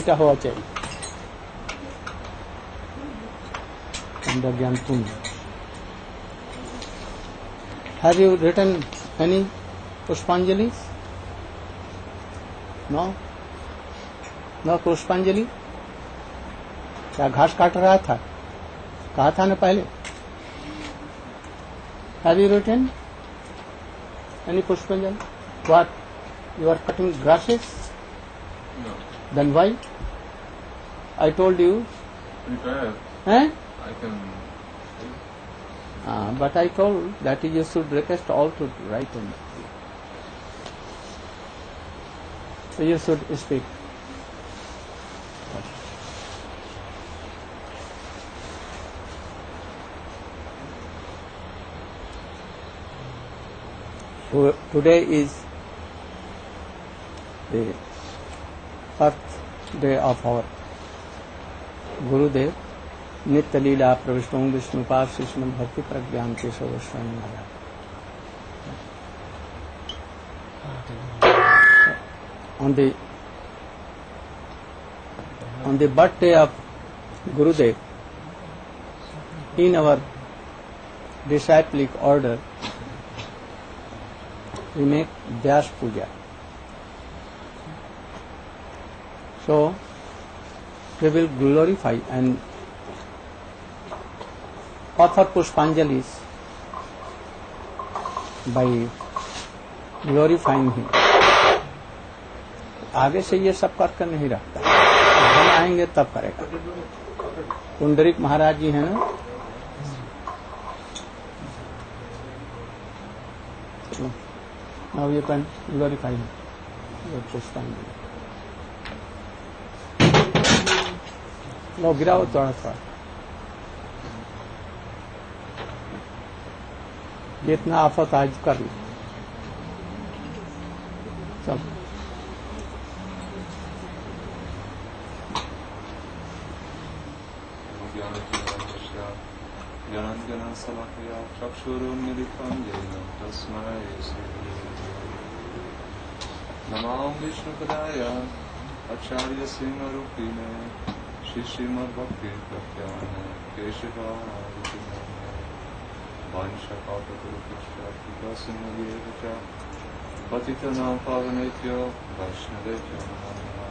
এটা হওয়া চাই আমরা জ্ঞান পূর্ণ। Have you written any Pushpanjali? No? No Pushpanjali? क्या घास काट रहा था? कहा था ना पहले? Have you written any Pushpanjali? What? You are cutting grasses? No. Then why? I told you. If I have, Eh? I can. But I told that you should request all to write in. So you should speak. Today is the birthday of our Gurudev, Nitya Leela Pravishnu Vishnupad Srimad Bhakti Pragyan Keshav Swami Maharaj. On the birthday of Gurudev, in our disciplic order, we make Vyas Puja. So we will glorify and offer Pushpanjalis by glorifying him. आगे से ये सब करके नहीं रखता, हम आएंगे तब करेगा। पुंडरीक महाराज जी हैं ना, now you can glorify him with Pushpanjali. लो गिराओ थोड़ा थोड़ा, जितना आफत आज कर लो सब। नमां विष्णुपदाय आचार्य सिंहरूपिणे श्रीमद् भक्ति प्रज्ञान केशवाय वाञ्छाकल्पतरुभ्यश्च पतितानां पावनेभ्यो वैष्णवेभ्यो नमो नमः।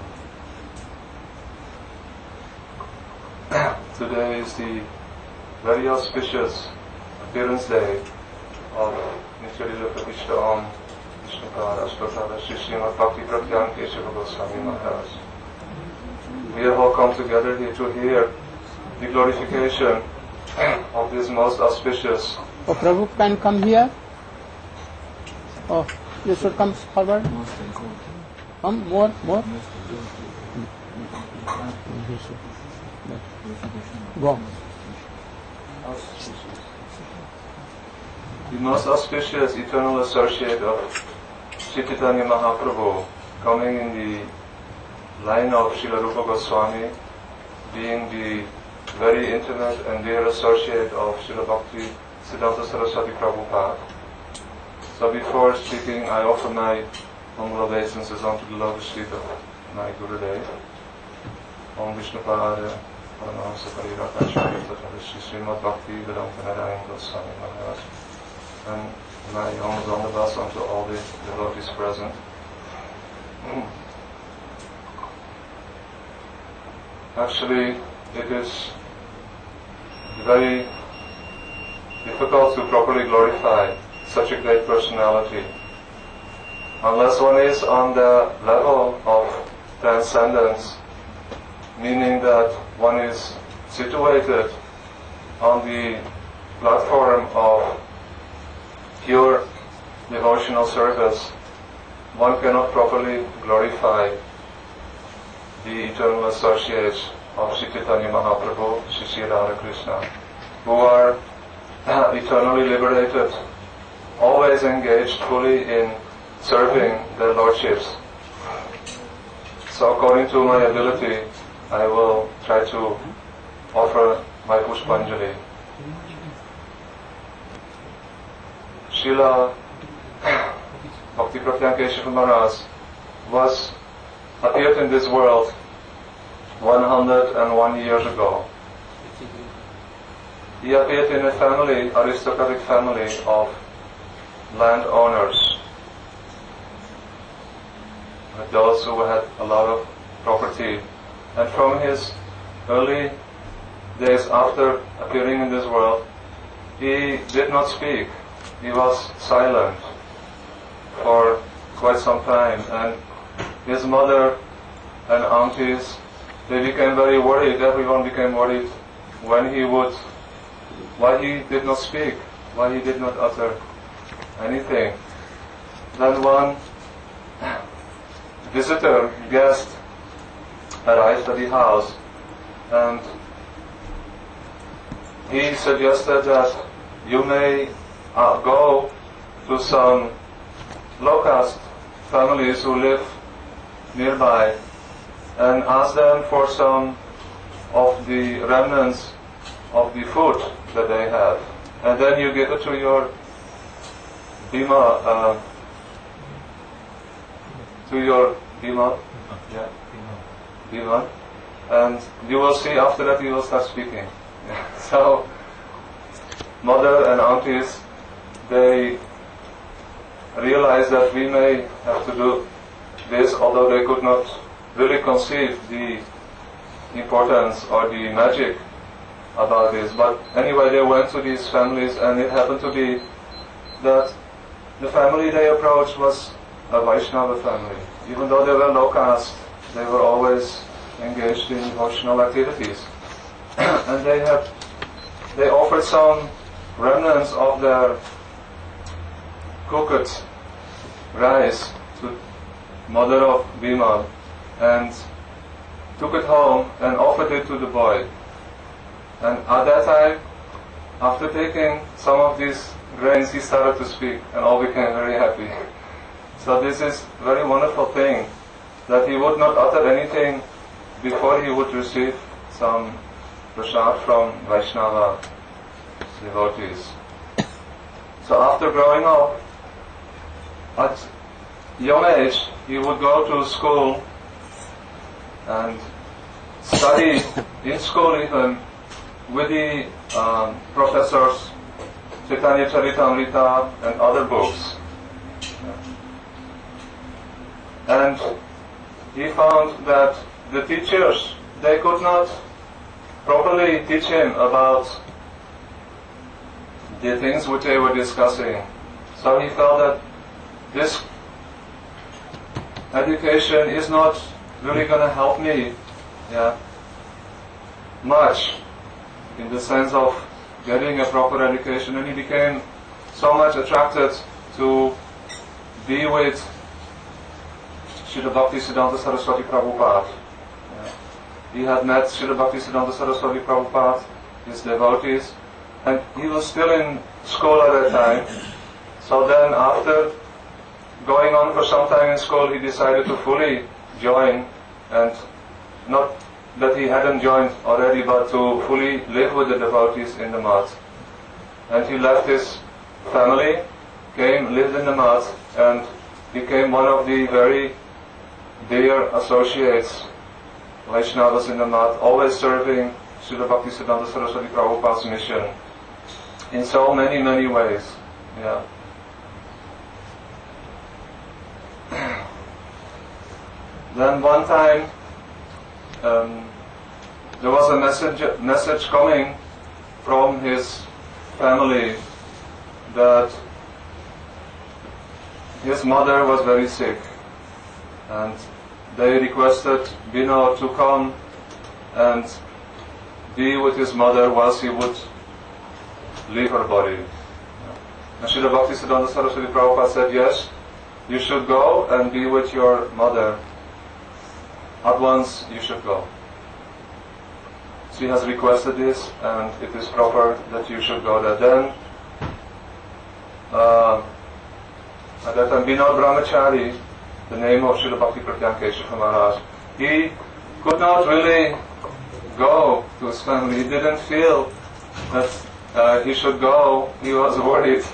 Today is the very auspicious appearance day of Nitya Leela Pratishtha Om Vishnupad Ashtotada Shri Srimad Bhakti Pragyan Kesava Swami Maharaj. We have all come together here to hear the glorification of this most auspicious. Oh, Prabhu can come here. Oh, you should come forward. Come more. Go. The most auspicious eternal associate of Sri Chaitanya Mahaprabhu, coming in the line of Srila Rupa Goswami, being the very intimate and dear associate of Srila Bhakti Siddhanta Saraswati Prabhupada. So before speaking, I offer my humble obeisances unto the lotus feet of my Gurudev. Om Vishnupada, Paramahamsa Parirakacharya, Shri Srimad Bhakti Vedanta Narayana Goswami Maharaj. And my homage on the bus unto all the devotees present. Actually, it is very difficult to properly glorify such a great personality unless one is on the level of transcendence, meaning that one is situated on the platform of pure devotional service. One cannot properly glorify the eternal associates of Sri Chaitanya Mahaprabhu, Sri Sri Radha Krishna, who are eternally liberated, always engaged fully in serving their lordships. So according to my ability, I will try to offer my Pushpanjali. Srila Bhakti Pragyan Keshav Maharaj appeared in this world 101 years ago. He appeared in a family, aristocratic family of landowners, those who had a lot of property. And from his early days after appearing in this world, he did not speak. He was silent for quite some time. And his mother and aunties, they became very worried. Everyone became worried why he did not speak, why he did not utter anything. Then one guest arrived at the house, and he suggested that you may go to some low-caste families who live nearby and ask them for some of the remnants of the food that they have, and then you give it to your bima, and you will see after that he will start speaking. So, mother and aunties, they realized that we may have to do this, although they could not really conceive the importance or the magic about this. But anyway, they went to these families, and it happened to be that the family they approached was a Vaishnava family. Even though they were low caste, they were always engaged in devotional activities. And they offered some remnants of their cooked rice to mother of Bhima, and took it home and offered it to the boy. And at that time, after taking some of these grains, he started to speak, and all became very happy. So this is a very wonderful thing, that he would not utter anything before he would receive some prasad from Vaishnava devotees. So after growing up, at young age, he would go to school and study in school even with the professors, Chaitanya Charitamrita and other books. And he found that the teachers, they could not properly teach him about the things which they were discussing. So he felt that this education is not really going to help me much in the sense of getting a proper education, and he became so much attracted to be with Srila Bhaktisiddhanta Saraswati Prabhupada. He had met Srila Bhaktisiddhanta Saraswati Prabhupada, his devotees, and he was still in school at that time. So then after going on for some time in school, he decided to fully join, and not that he hadn't joined already, but to fully live with the devotees in the mat. And he left his family, lived in the mat, and became one of the very dear associates, Vaishnavas in the mat, always serving Srila Bhaktisiddhanta Saraswati Prabhupada's mission in so many, many ways. Then one time, there was a message coming from his family that his mother was very sick, and they requested Bino to come and be with his mother whilst he would leave her body. And Srila Bhaktisiddhanta Saraswati Prabhupada said, yes, you should go and be with your mother. At once you should go. She has requested this, and it is proper that you should go there. Then, at that time, Vinod Brahmachari, the name of Srila Bhakti Pratyam Keshav Maharaj, he could not really go to his family. He didn't feel that he should go. He was worried.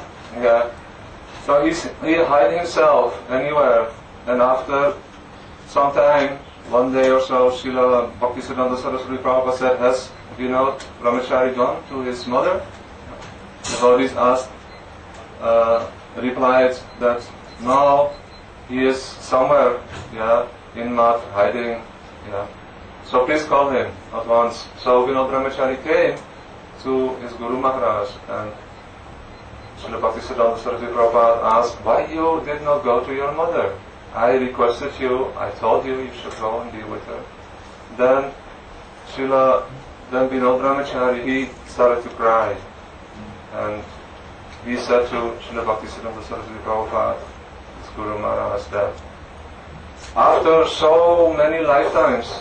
So he hid himself anywhere, and after some time one day or so, Srila Bhaktisiddhanta Saraswati Prabhupada said, has Vinod Brahmachari gone to his mother? The devotees asked, replied that no, he is somewhere, in mud, hiding, So please call him at once. So Vinod Brahmachari came to his Guru Maharaj, and Srila Bhaktisiddhanta Saraswati Prabhupada asked, why you did not go to your mother? I requested you, I told you you should go and be with her. Then Vinod Brahmachari, he started to cry. And he said to Srila Bhaktisiddhanta Saraswati Prabhupada, his Guru Maharaj, that after so many lifetimes,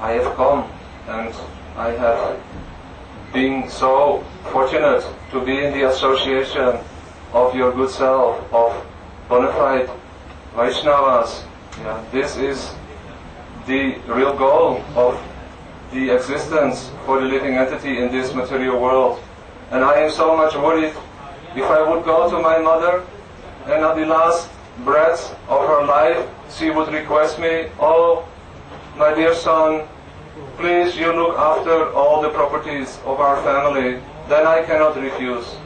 I have come and I have been so fortunate to be in the association of your good self, of bona fide Vaishnavas. This is the real goal of the existence for the living entity in this material world. And I am so much worried if I would go to my mother and at the last breath of her life she would request me, oh, my dear son, please you look after all the properties of our family, then I cannot refuse.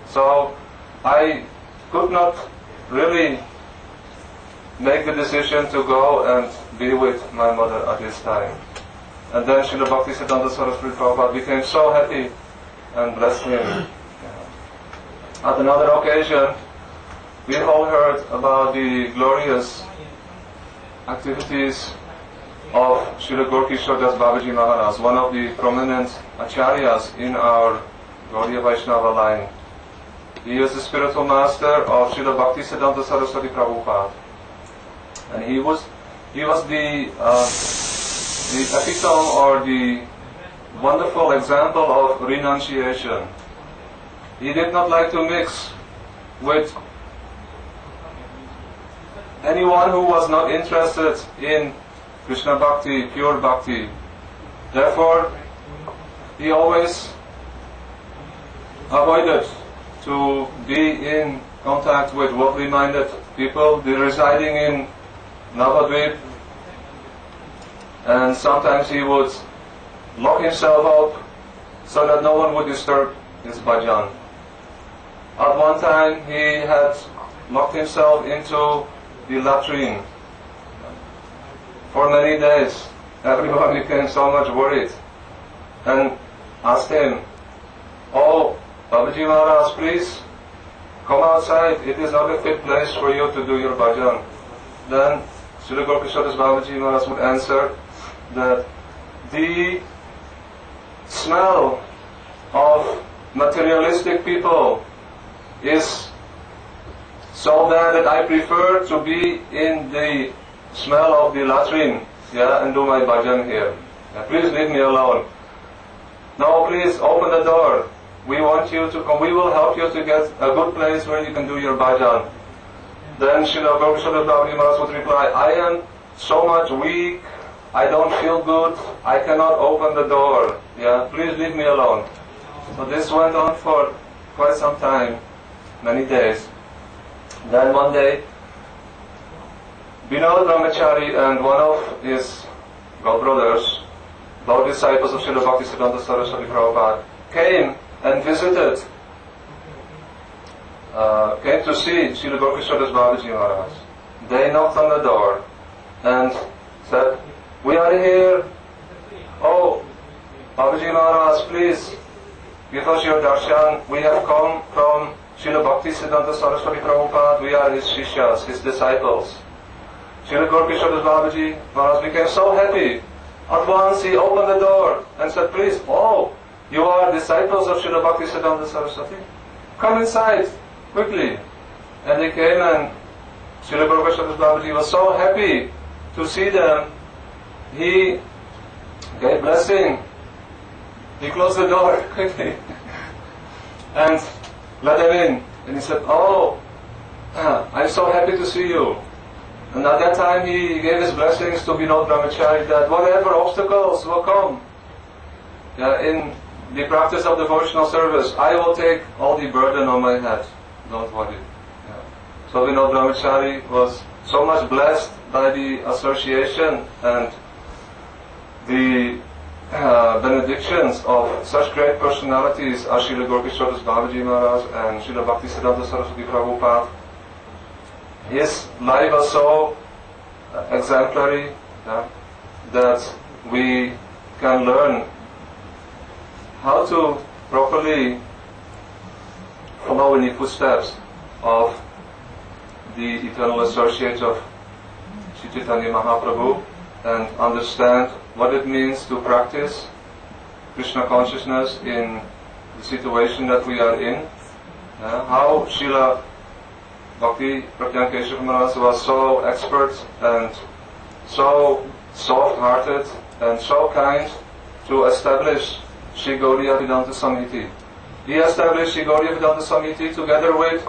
So I could not really make the decision to go and be with my mother at this time. And then Srila Bhaktisiddhanta Saraswati Prabhupada became so happy and blessed him. At another occasion, we all heard about the glorious activities of Srila Gorkishore Das Babaji Maharaj, one of the prominent acharyas in our Gaudiya Vaishnava line. He is the spiritual master of Srila Bhaktisiddhanta Saraswati Prabhupada. And he was the epitome or the wonderful example of renunciation. He did not like to mix with anyone who was not interested in Krishna Bhakti, pure Bhakti. Therefore, he always avoided to be in contact with worldly-minded people residing in Navadvip, and sometimes he would lock himself up so that no one would disturb his bhajan. At one time he had locked himself into the latrine for many days. Everyone became so much worried and asked him, oh, Babaji Maharaj, please come outside, it is not a fit place for you to do your bhajan. Then Srila Gorkishore Das Babaji Maharaj would answer that the smell of materialistic people is so bad that I prefer to be in the smell of the latrine, and do my bhajan here. Please leave me alone. No, please open the door. We want you to come. We will help you to get a good place where you can do your bhajan. Then Srila Gorkishore Das Babaji Maharaj would reply, I am so much weak, I don't feel good, I cannot open the door. Please leave me alone. So this went on for quite some time, many days. Then one day, Vinod Brahmachari and one of his godbrothers, both disciples of Srila Bhaktisiddhanta Saraswati Prabhupada, came and visited, came to see Srila Gorkishore Das Babaji Maharaj. They knocked on the door and said, we are here. Oh, Babaji Maharaj, please give us your darshan. We have come from Srila Bhaktisiddhanta Saraswati Prabhupada. We are his shishyas, his disciples. Srila Gorkishore Das Babaji Maharaj became so happy. At once he opened the door and said, please, oh, you are disciples of Srila Bhaktisiddhanta Saraswati? Come inside, quickly. And they came, and Srila Gorkishore Das Babaji was so happy to see them. He gave blessing. He closed the door quickly and let them in. And he said, oh, I'm so happy to see you. And at that time he gave his blessings to Vinod Brahmachari that whatever obstacles will come in the practice of devotional service, I will take all the burden on my head. Don't worry. So Vinod Brahmachari was so much blessed by the association and the benedictions of such great personalities as Srila Gaurkishora Babaji Maharaj and Srila Bhaktisiddhanta Saraswati Prabhupada. His life was so exemplary that we can learn how to properly follow in the footsteps of the eternal associates of Sri Chaitanya Mahaprabhu and understand what it means to practice Krishna consciousness in the situation that we are in. How Srila Bhakti Pragyan Keshav Maharaj was so expert and so soft-hearted and so kind to establish Sri Gauriya Vedanta Samiti. He established Sri Gauriya Vedanta Samiti together with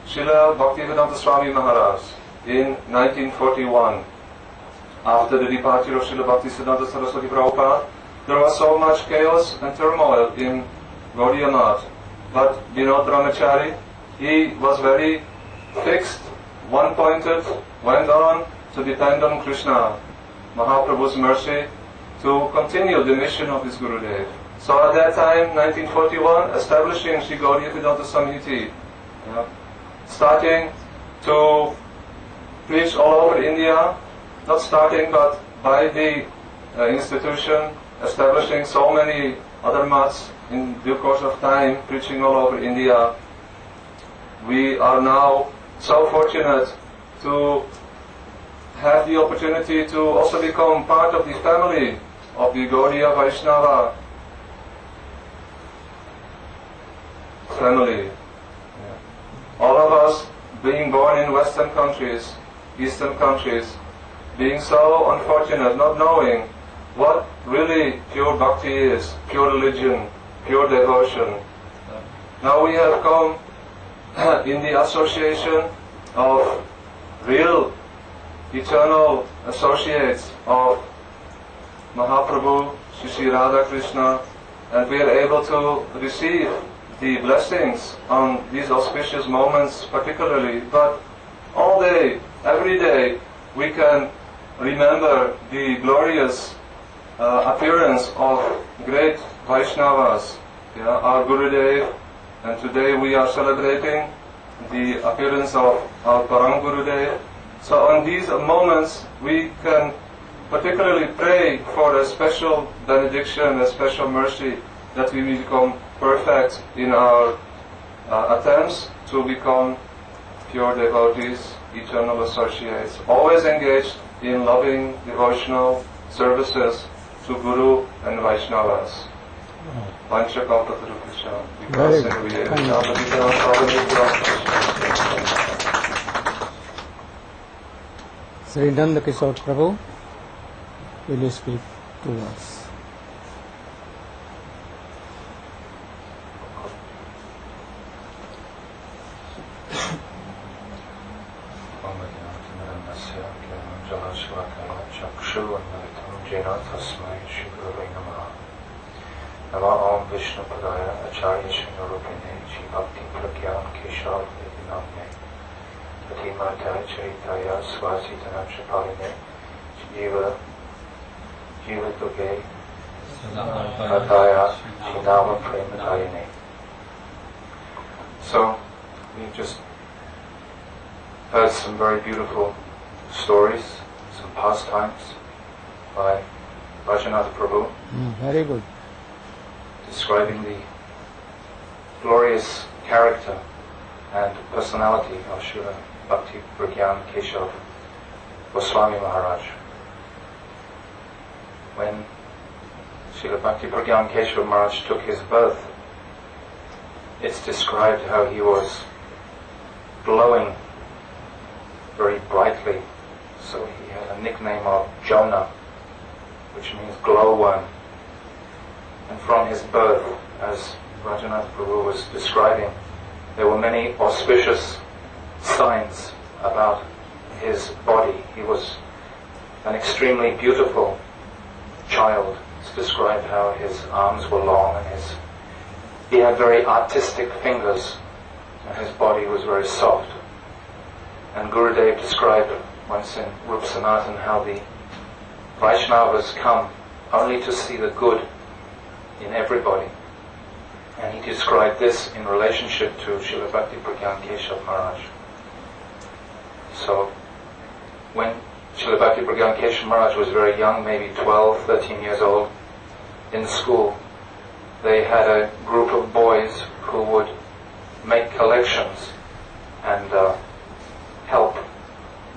Srila Bhaktivedanta Swami Maharaj in 1941. After the departure of Srila Bhaktisiddhanta Saraswati Prabhupada, there was so much chaos and turmoil in Gaudiya Math. But Vinod Brahmachari, he was very fixed, one-pointed, went on to depend on Krishna, Mahaprabhu's mercy, to continue the mission of his Gurudev. So at that time, 1941, establishing Sri Gauriya Vedanta Samiti, starting to preach all over India, not starting but by the institution, establishing so many other mats in due course of time, preaching all over India. We are now so fortunate to have the opportunity to also become part of the family of the Gaudiya Vaishnava family. All of us being born in Western countries, Eastern countries, being so unfortunate, not knowing what really pure bhakti is, pure religion, pure devotion. Now we have come in the association of real, eternal associates of Mahaprabhu, Sri Radha Krishna, and we are able to receive the blessings on these auspicious moments particularly, but all day, every day, we can remember the glorious appearance of great Vaishnavas, our Gurudev, and today we are celebrating the appearance of our Param Gurudev. So on these moments, we can particularly pray for a special benediction, a special mercy, that we become perfect in our attempts to become pure devotees, eternal associates, always engaged in loving devotional services to Guru and Vaishnavas. Sri Nanda Kishore Prabhu, will you speak to us? Nama Om Vishnu Padaya Acharya Shinarupine Ji Bhakti Pragyan Keshav Vedinamne Pati Mata Charitaya Swasitana Chapaline Jiva Tuge Padaya Shinama Premadayane. So, we just heard some very beautiful stories, some pastimes by Bhajanatha Prabhu. Very good. Describing the glorious character and personality of Srila Bhakti Pragyan Keshav Goswami Maharaj. When Srila Bhakti Pragyan Keshav Maharaj took his birth, it's described how he was glowing very brightly. So he had a nickname of Jonah, which means glowworm. And from his birth, as Bhajanatha Prabhu was describing, there were many auspicious signs about his body. He was an extremely beautiful child. It's described how his arms were long and he had very artistic fingers and his body was very soft. And Gurudev described once in Rup Sanatan, how the Vaishnavas come only to see the good in everybody. And he described this in relationship to Srila Bhakti Pragyan Keshav Maharaj. So, when Srila Bhakti Pragyan Keshav Maharaj was very young, maybe 12, 13 years old, in school, they had a group of boys who would make collections and help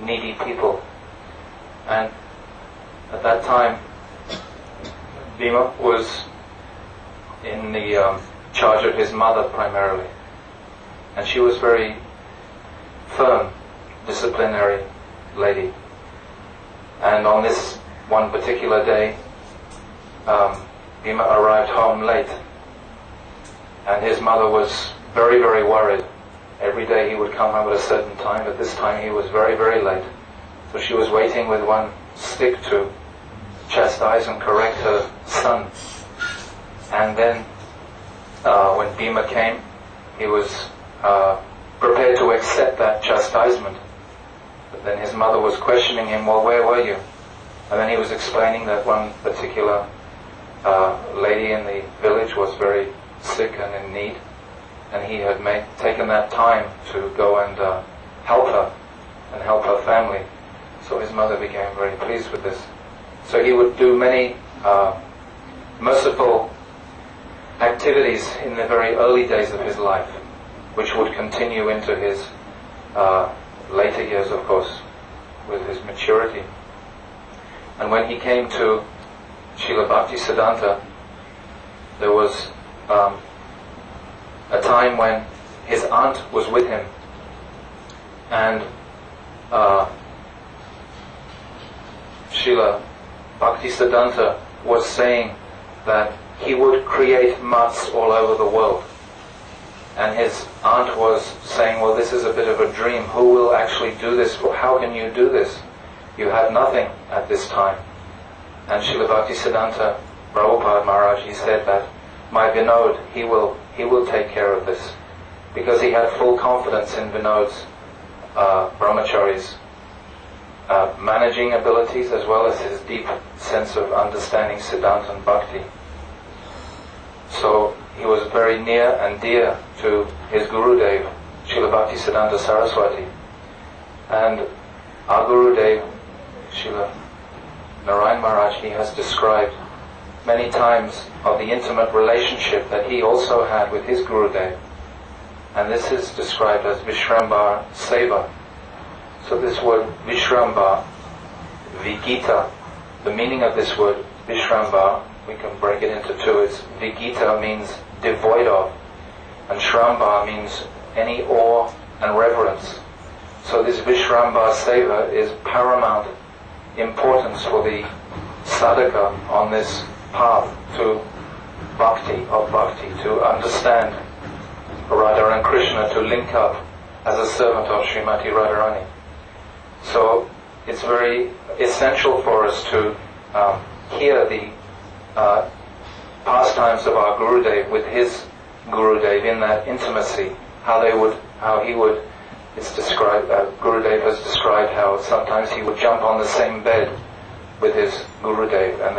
needy people. And at that time, Bhima was in the charge of his mother primarily. And she was very firm, disciplinary lady. And on this one particular day, Bhima arrived home late. And his mother was very, very worried. Every day he would come home at a certain time, but this time he was very, very late. So she was waiting with one stick to chastise and correct her son. And then when Bhima came, he was prepared to accept that chastisement. But then his mother was questioning him, well, where were you? And then he was explaining that one particular lady in the village was very sick and in need, and he had taken that time to go and help her and help her family. So his mother became very pleased with this. So he would do many merciful activities in the very early days of his life, which would continue into his later years, of course, with his maturity. And when he came to Srila Bhakti Siddhanta, there was a time when his aunt was with him, and Srila Bhakti Siddhanta was saying that he would create mutts all over the world. And his aunt was saying, well, this is a bit of a dream. Who will actually do this? Well, how can you do this? You have nothing at this time. And Srila Bhakti Siddhanta Prabhupada Maharaj, he said that my Vinod, he will take care of this, because he had full confidence in Vinod's brahmachari's managing abilities, as well as his deep sense of understanding Siddhanta and Bhakti. So he was very near and dear to his Gurudev, Srila Bhakti Siddhanta Saraswati. And our Gurudev, Srila Narayana Maharaj, he has described many times of the intimate relationship that he also had with his Gurudev. And this is described as Vishrambar Seva. So this word Vishrambar, Vigita, the meaning of this word Vishrambar, we can break it into two. It's Vigita means devoid of, and Shrambar means any awe and reverence. So this Vishrambar Seva is paramount importance for the sadhaka on this path to bhakti, to understand Radha and Krishna, to link up as a servant of Srimati Radharani. So it's very essential for us to hear the pastimes of our Gurudev with his Gurudev in that intimacy, how he would, it's described, Gurudev has described how sometimes he would jump on the same bed with his Gurudev, and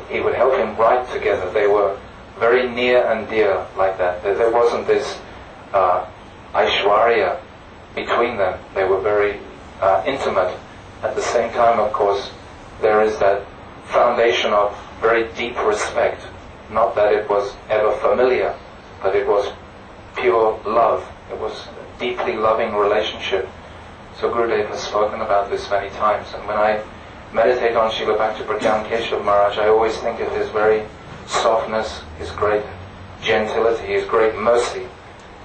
he would help him write together. They were very near and dear like that. There wasn't this Aishwarya between them. They were very intimate. At the same time, of course, there is that foundation of very deep respect. Not that it was ever familiar, but it was pure love. It was a deeply loving relationship. So Gurudev has spoken about this many times. And when I meditate on Srila Bhakti Pragyan Keshav Maharaj, I always think of his very softness, his great gentility, his great mercy,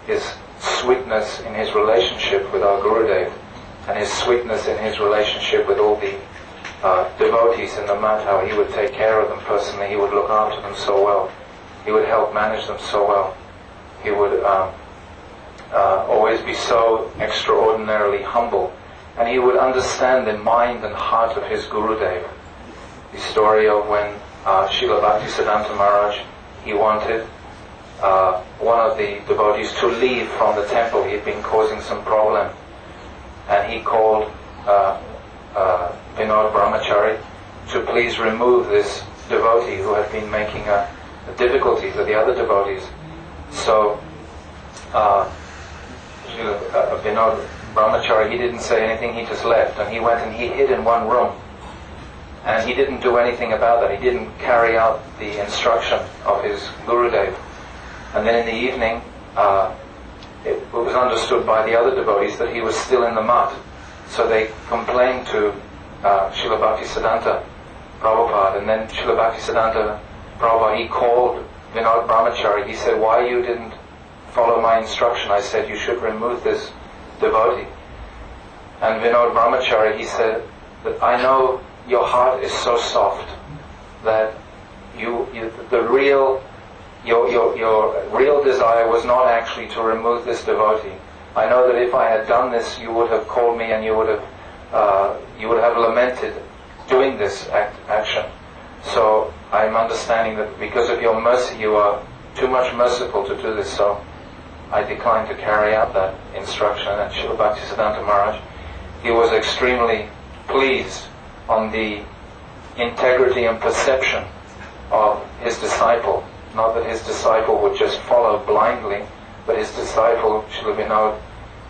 his sweetness in his relationship with our Gurudev, and his sweetness in his relationship with all the devotees in the mat, how he would take care of them personally. He would look after them so well. He would help manage them so well. He would always be so extraordinarily humble. And he would understand the mind and heart of his Gurudev. The story of when Srila Bhakti Siddhanta Maharaj, he wanted one of the devotees to leave from the temple. He had been causing some problem. And he called Vinod Brahmachari to please remove this devotee who had been making a difficulty for the other devotees. So Vinod Brahmachari, he didn't say anything, he just left, and he went and he hid in one room. And he didn't do anything about that. He didn't carry out the instruction of his Gurudev. And then in the evening, it was understood by the other devotees that he was still in the mud. So they complained to Srila Bhaktisiddhanta Prabhupada, and then Srila Bhaktisiddhanta Prabhupada, he called Vinod Brahmachari. He said, "Why you didn't follow my instruction? I said you should remove this devotee." And Vinod Brahmachari, he said that I know your heart is so soft that your real desire was not actually to remove this devotee. I know that if I had done this, you would have called me and you would have lamented doing this action. So I'm understanding that because of your mercy, you are too much merciful to do this. So I declined to carry out that instruction. And Srila Bhaktisiddhanta Maharaj, he was extremely pleased on the integrity and perception of his disciple. Not that his disciple would just follow blindly, but his disciple, Srila Vinod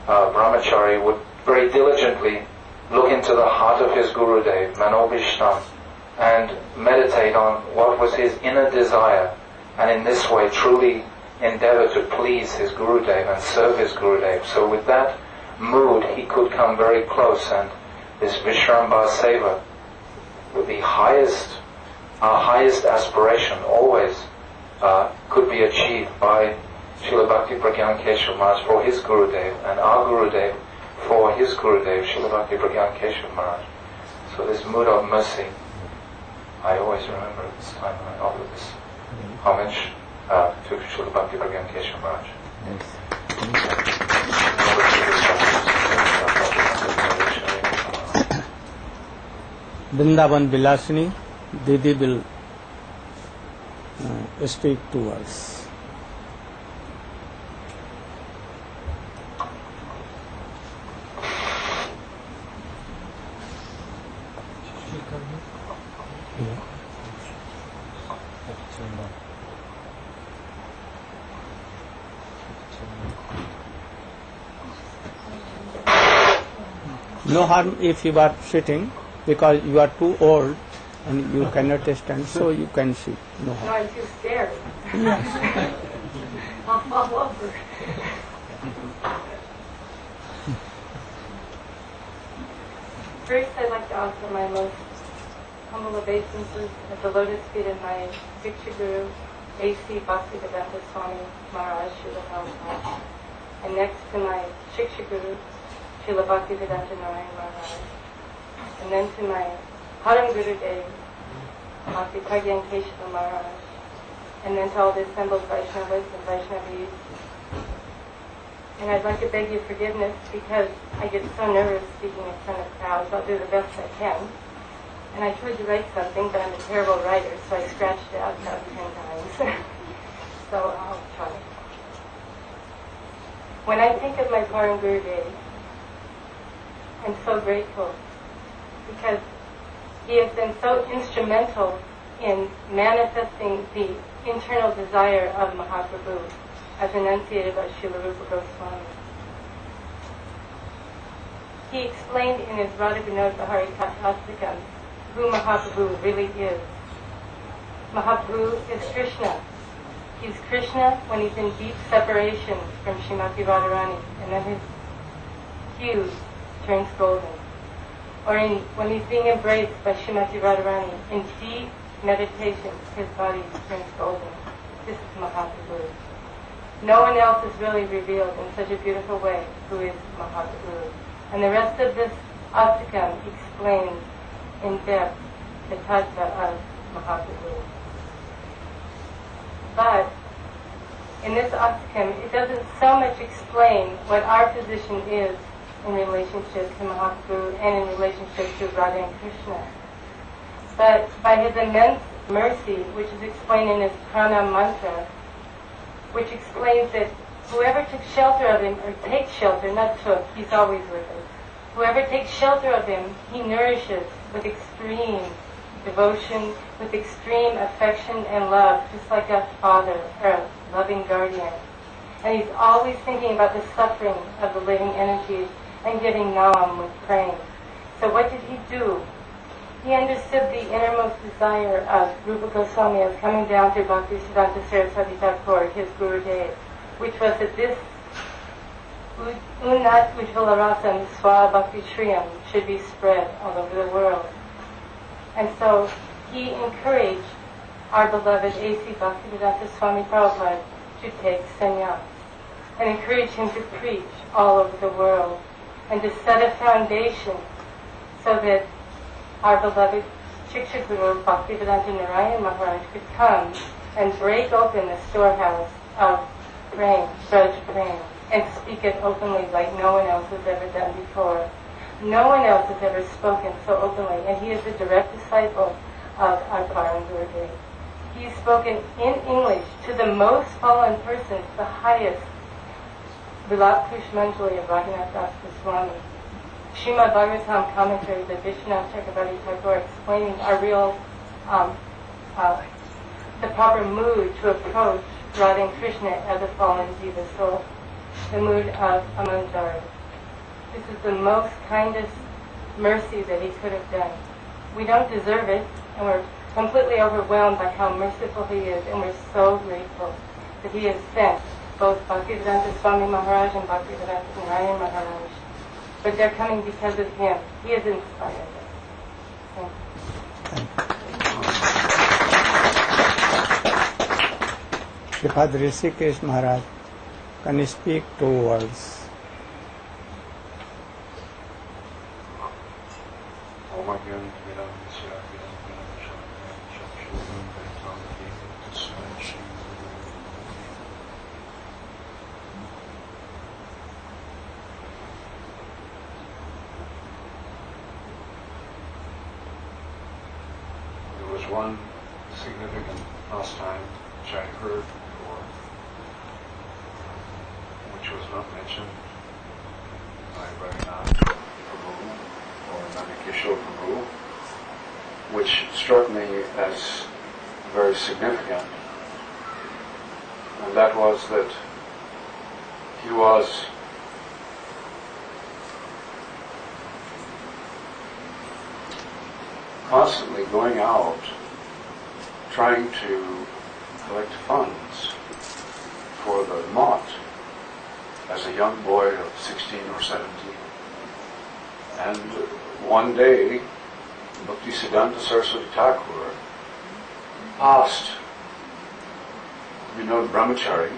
Brahmachari, would very diligently look into the heart of his Gurudev, Manobhishtam, and meditate on what was his inner desire, and in this way truly endeavor to please his Gurudev and serve his Gurudev. So with that mood, he could come very close, and this Vishrambhar Seva, with the our highest aspiration always could be achieved by Srila Bhakti Pragyan Keshav Maharaj for his Gurudev, and our Gurudev for his Gurudev, Srila Bhakti Pragyan Keshav Maharaj. So this mood of mercy, I always remember at this time when I offer this homage to Srila Bhakti Pragyan Keshav Maharaj. Vrindavan Vilasini, Didi will speak to us. No harm if you are sitting, because you are too old and you cannot stand, so you can sit. No harm. No, I'm too scared. I'll fall over. First, I'd like to offer my most humble obeisances at the lotus feet of my Diksha Guru, A.C. Bhaktivedanta Swami Maharaj, Srila Prabhupada, and next to my Shiksha Guru, Srila Bhaktivedanta Narayana Maharaj, and then to my Param Guru Dev, Bhakti Pragyan Keshav Maharaj, and then to all the assembled Vaishnavas and Vaishnavis. And I'd like to beg your forgiveness because I get so nervous speaking in front of crowds. I'll do the best I can. And I tried to write something, but I'm a terrible writer, so I scratched it out about 10 times. So I'll try. When I think of my Param Guru Dev, I'm so grateful because he has been so instrumental in manifesting the internal desire of Mahaprabhu as enunciated by Srila Rupa Goswami. He explained in his Radha Vinod Bihari Kattastikam who Mahaprabhu really is. Mahaprabhu is Krishna. He's Krishna when he's in deep separation from Srimati Radharani, and then his hue turns golden. Or when he's being embraced by Srimati Radharani, in deep meditation, his body turns golden. This is Mahaprabhu. No one else is really revealed in such a beautiful way who is Mahaprabhu. And the rest of this Astakam explains in depth the tattva of Mahaprabhu. But in this Astakam, it doesn't so much explain what our position is in relationship to Mahaprabhu and in relationship to Radha and Krishna. But by his immense mercy, which is explained in his pranam mantra, which explains that whoever took shelter of him, or takes shelter, not took, he's always with us. Whoever takes shelter of him, he nourishes with extreme devotion, with extreme affection and love, just like a father or a loving guardian. And he's always thinking about the suffering of the living entities and giving nam with praying. So what did he do? He understood the innermost desire of Rupa Goswami as coming down through Bhaktisiddhanta Saraswati Thakur, his Gurudev, which was that this Unnat Ujjvala Rasam Swa Bhakti Shriyam should be spread all over the world. And so he encouraged our beloved A.C. Bhaktivedanta Swami Prabhupada to take sannyas and encouraged him to preach all over the world and to set a foundation so that our beloved Shiksha Guru Bhaktivedanta Narayana Maharaj could come and break open the storehouse of praying, Braj praying, and speak it openly like no one else has ever done before. No one else has ever spoken so openly, and he is a direct disciple of our Param Gurudev. He's spoken in English to the most fallen persons, the highest Vilap Kushmanjali of Raghunath Das Goswami. Srimad Bhagavatam commentary of Vishwanath Chakravarti Thakur explaining our real, the proper mood to approach Radha and Krishna as a fallen jiva soul, the mood of a manjari. This is the most kindest mercy that he could have done. We don't deserve it, and we're completely overwhelmed by how merciful he is, and we're so grateful that he has sent both Bhaktivedanta Swami Maharaj and Bhaktivedanta Narayana Maharaj. But they're coming because of him. He has inspired us. Thank you. Sripad Rishikesh Maharaj, can you speak 2 words? One significant pastime which I heard before, which was not mentioned by Raghunath Prabhu or Nandakishore Prabhu, which struck me as very significant, and that was that he was constantly going out trying to collect funds for the mott as a young boy of 16 or 17. And one day, Bhaktisiddhanta Saraswati Thakur asked Vinod Brahmachari,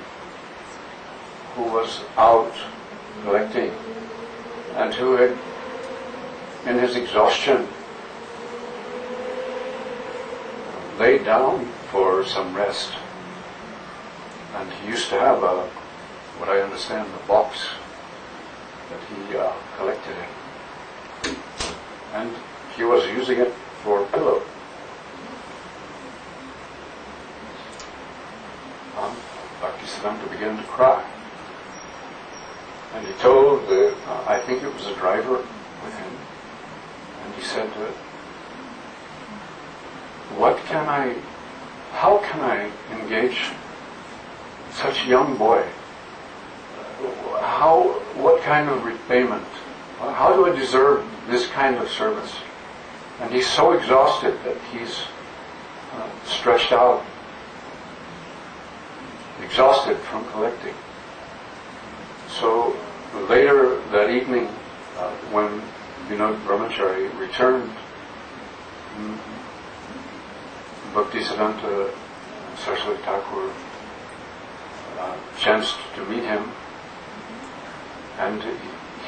who was out collecting and who had, in his exhaustion, laid down for some rest. And he used to have what I understand, a box that he collected in. And he was using it for a pillow. Bhaktisiddhanta began to cry. And he told I think it was a driver with him, and he said, how can I engage such a young boy? What kind of repayment? How do I deserve this kind of service? And he's so exhausted that he's stretched out, exhausted from collecting. So later that evening, when Vinod Brahmachari returned, Bhaktisiddhanta Saraswati Thakur chanced to meet him, and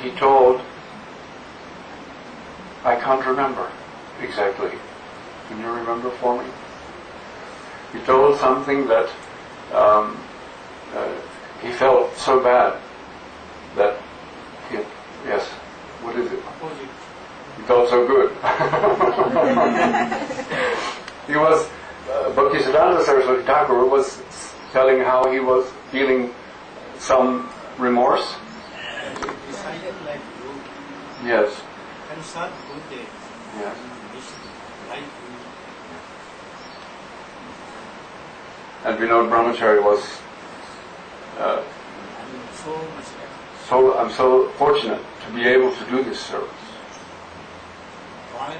he told, I can't remember exactly. Can you remember for me? He told something that he felt so bad that yes, what is it? He felt so good. He was, Bhaktisiddhanta Saraswati Thakur was telling how he was feeling some remorse. Decided like Yes. And Sad Bhute. Yes. And Vinod Brahmachari was So much. I'm so fortunate to be able to do this service. Why?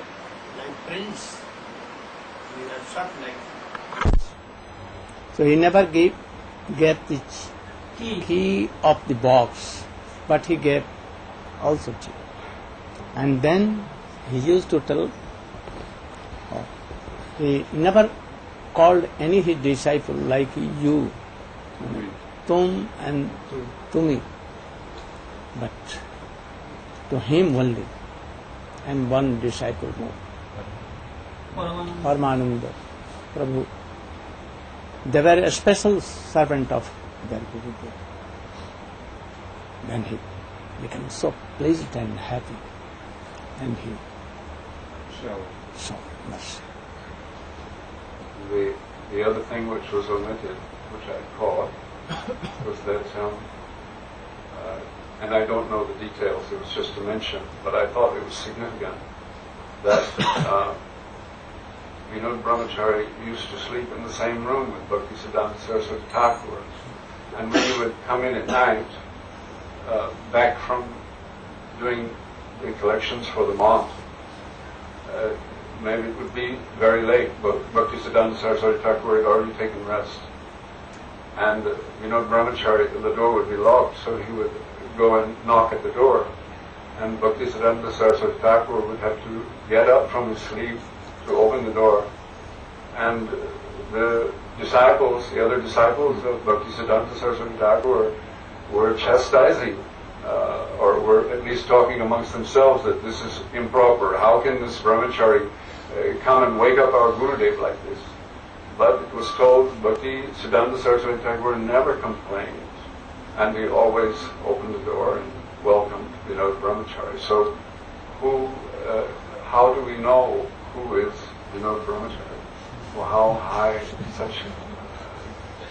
Like prince. We are shot like So he never gave the key of the box, but he gave also key. And then he used to tell, he never called any his disciple like you, tum and tumi, but to him only, and one disciple more. Paramananda, Prabhu. They were a special servant of their Guru. Then he became so pleased and happy, and he showed mercy. The other thing which was omitted, which I caught, was that, and I don't know the details, it was just a mention, but I thought it was significant, that Vinod Brahmachari used to sleep in the same room with Bhaktisiddhanta Saraswati Thakur. And when he would come in at night, back from doing the collections for the month, maybe it would be very late, but Bhaktisiddhanta Saraswati Thakur had already taken rest. And Vinod Brahmachari, the door would be locked, so he would go and knock at the door. And Bhaktisiddhanta Saraswati Thakur would have to get up from his sleep to open the door. And the other disciples of Bhaktisiddhanta Saraswati Thakur were chastising, or were at least talking amongst themselves that this is improper. How can this brahmachari come and wake up our Gurudev like this? But it was told Bhaktisiddhanta Saraswati Thakur never complained, and he always opened the door and welcomed Vinod Brahmachari. So how do we know who is Vinod Brahmachari? Well, how high such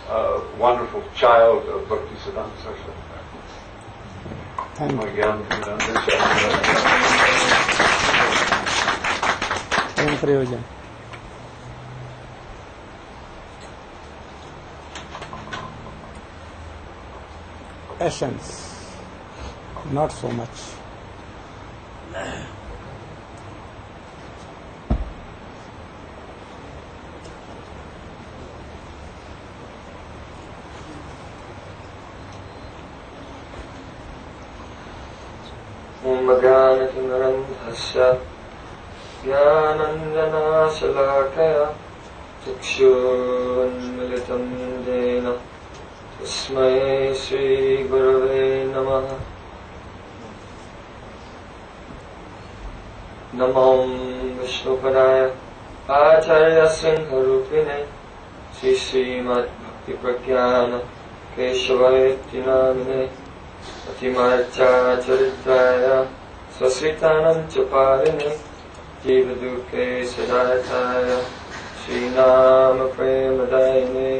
a wonderful child of Bhaktisiddhanta Saraswati Thakur. Thank you. Again, Prayojan. Essence, not so much. ज्ञानतिमिरन्धस्य ज्ञानञ्जनशलाकया चक्षुरुन्मिलितं येन तस्मै श्रीगुरवे नमः। नमो विष्णुपदाय आचार्यसिंहरूपिणे श्रीमद्भक्तिप्रज्ञान केशवेति नामिने अतिमार्चाचरित्राय स्वश्रितानं च पारिणे जीवदुःखे सदायताय Shreenam प्रेमदायिने।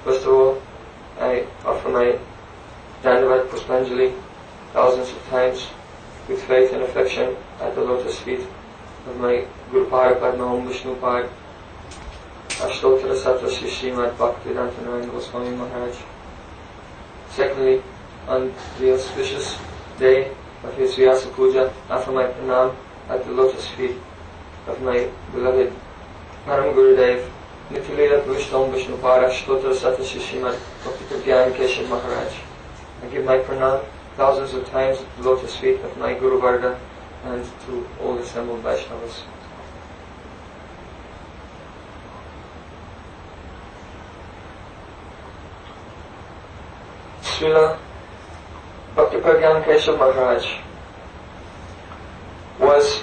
First of all, I offer my Dandavat Puspanjali thousands of times with faith and affection at the lotus feet of my Guru Padma Om Vishnu Pad Ashtotara Sattva Sri Srimad Bhaktivedanta Narayana Swami Maharaj. Secondly, on the auspicious day of his Vyasa Puja, offer my pranam at the lotus feet of my beloved Param Gurudev Nitya Vishnu Vishnu Pad Ashtotara Sattva Sri Srimad Bhaktivedanta Keshav Maharaj. I give my pranam thousands of times at the lotus feet of my Guru Varga and to all assembled Vaishnavas. Srila Bhaktivedanta Keshav Maharaj was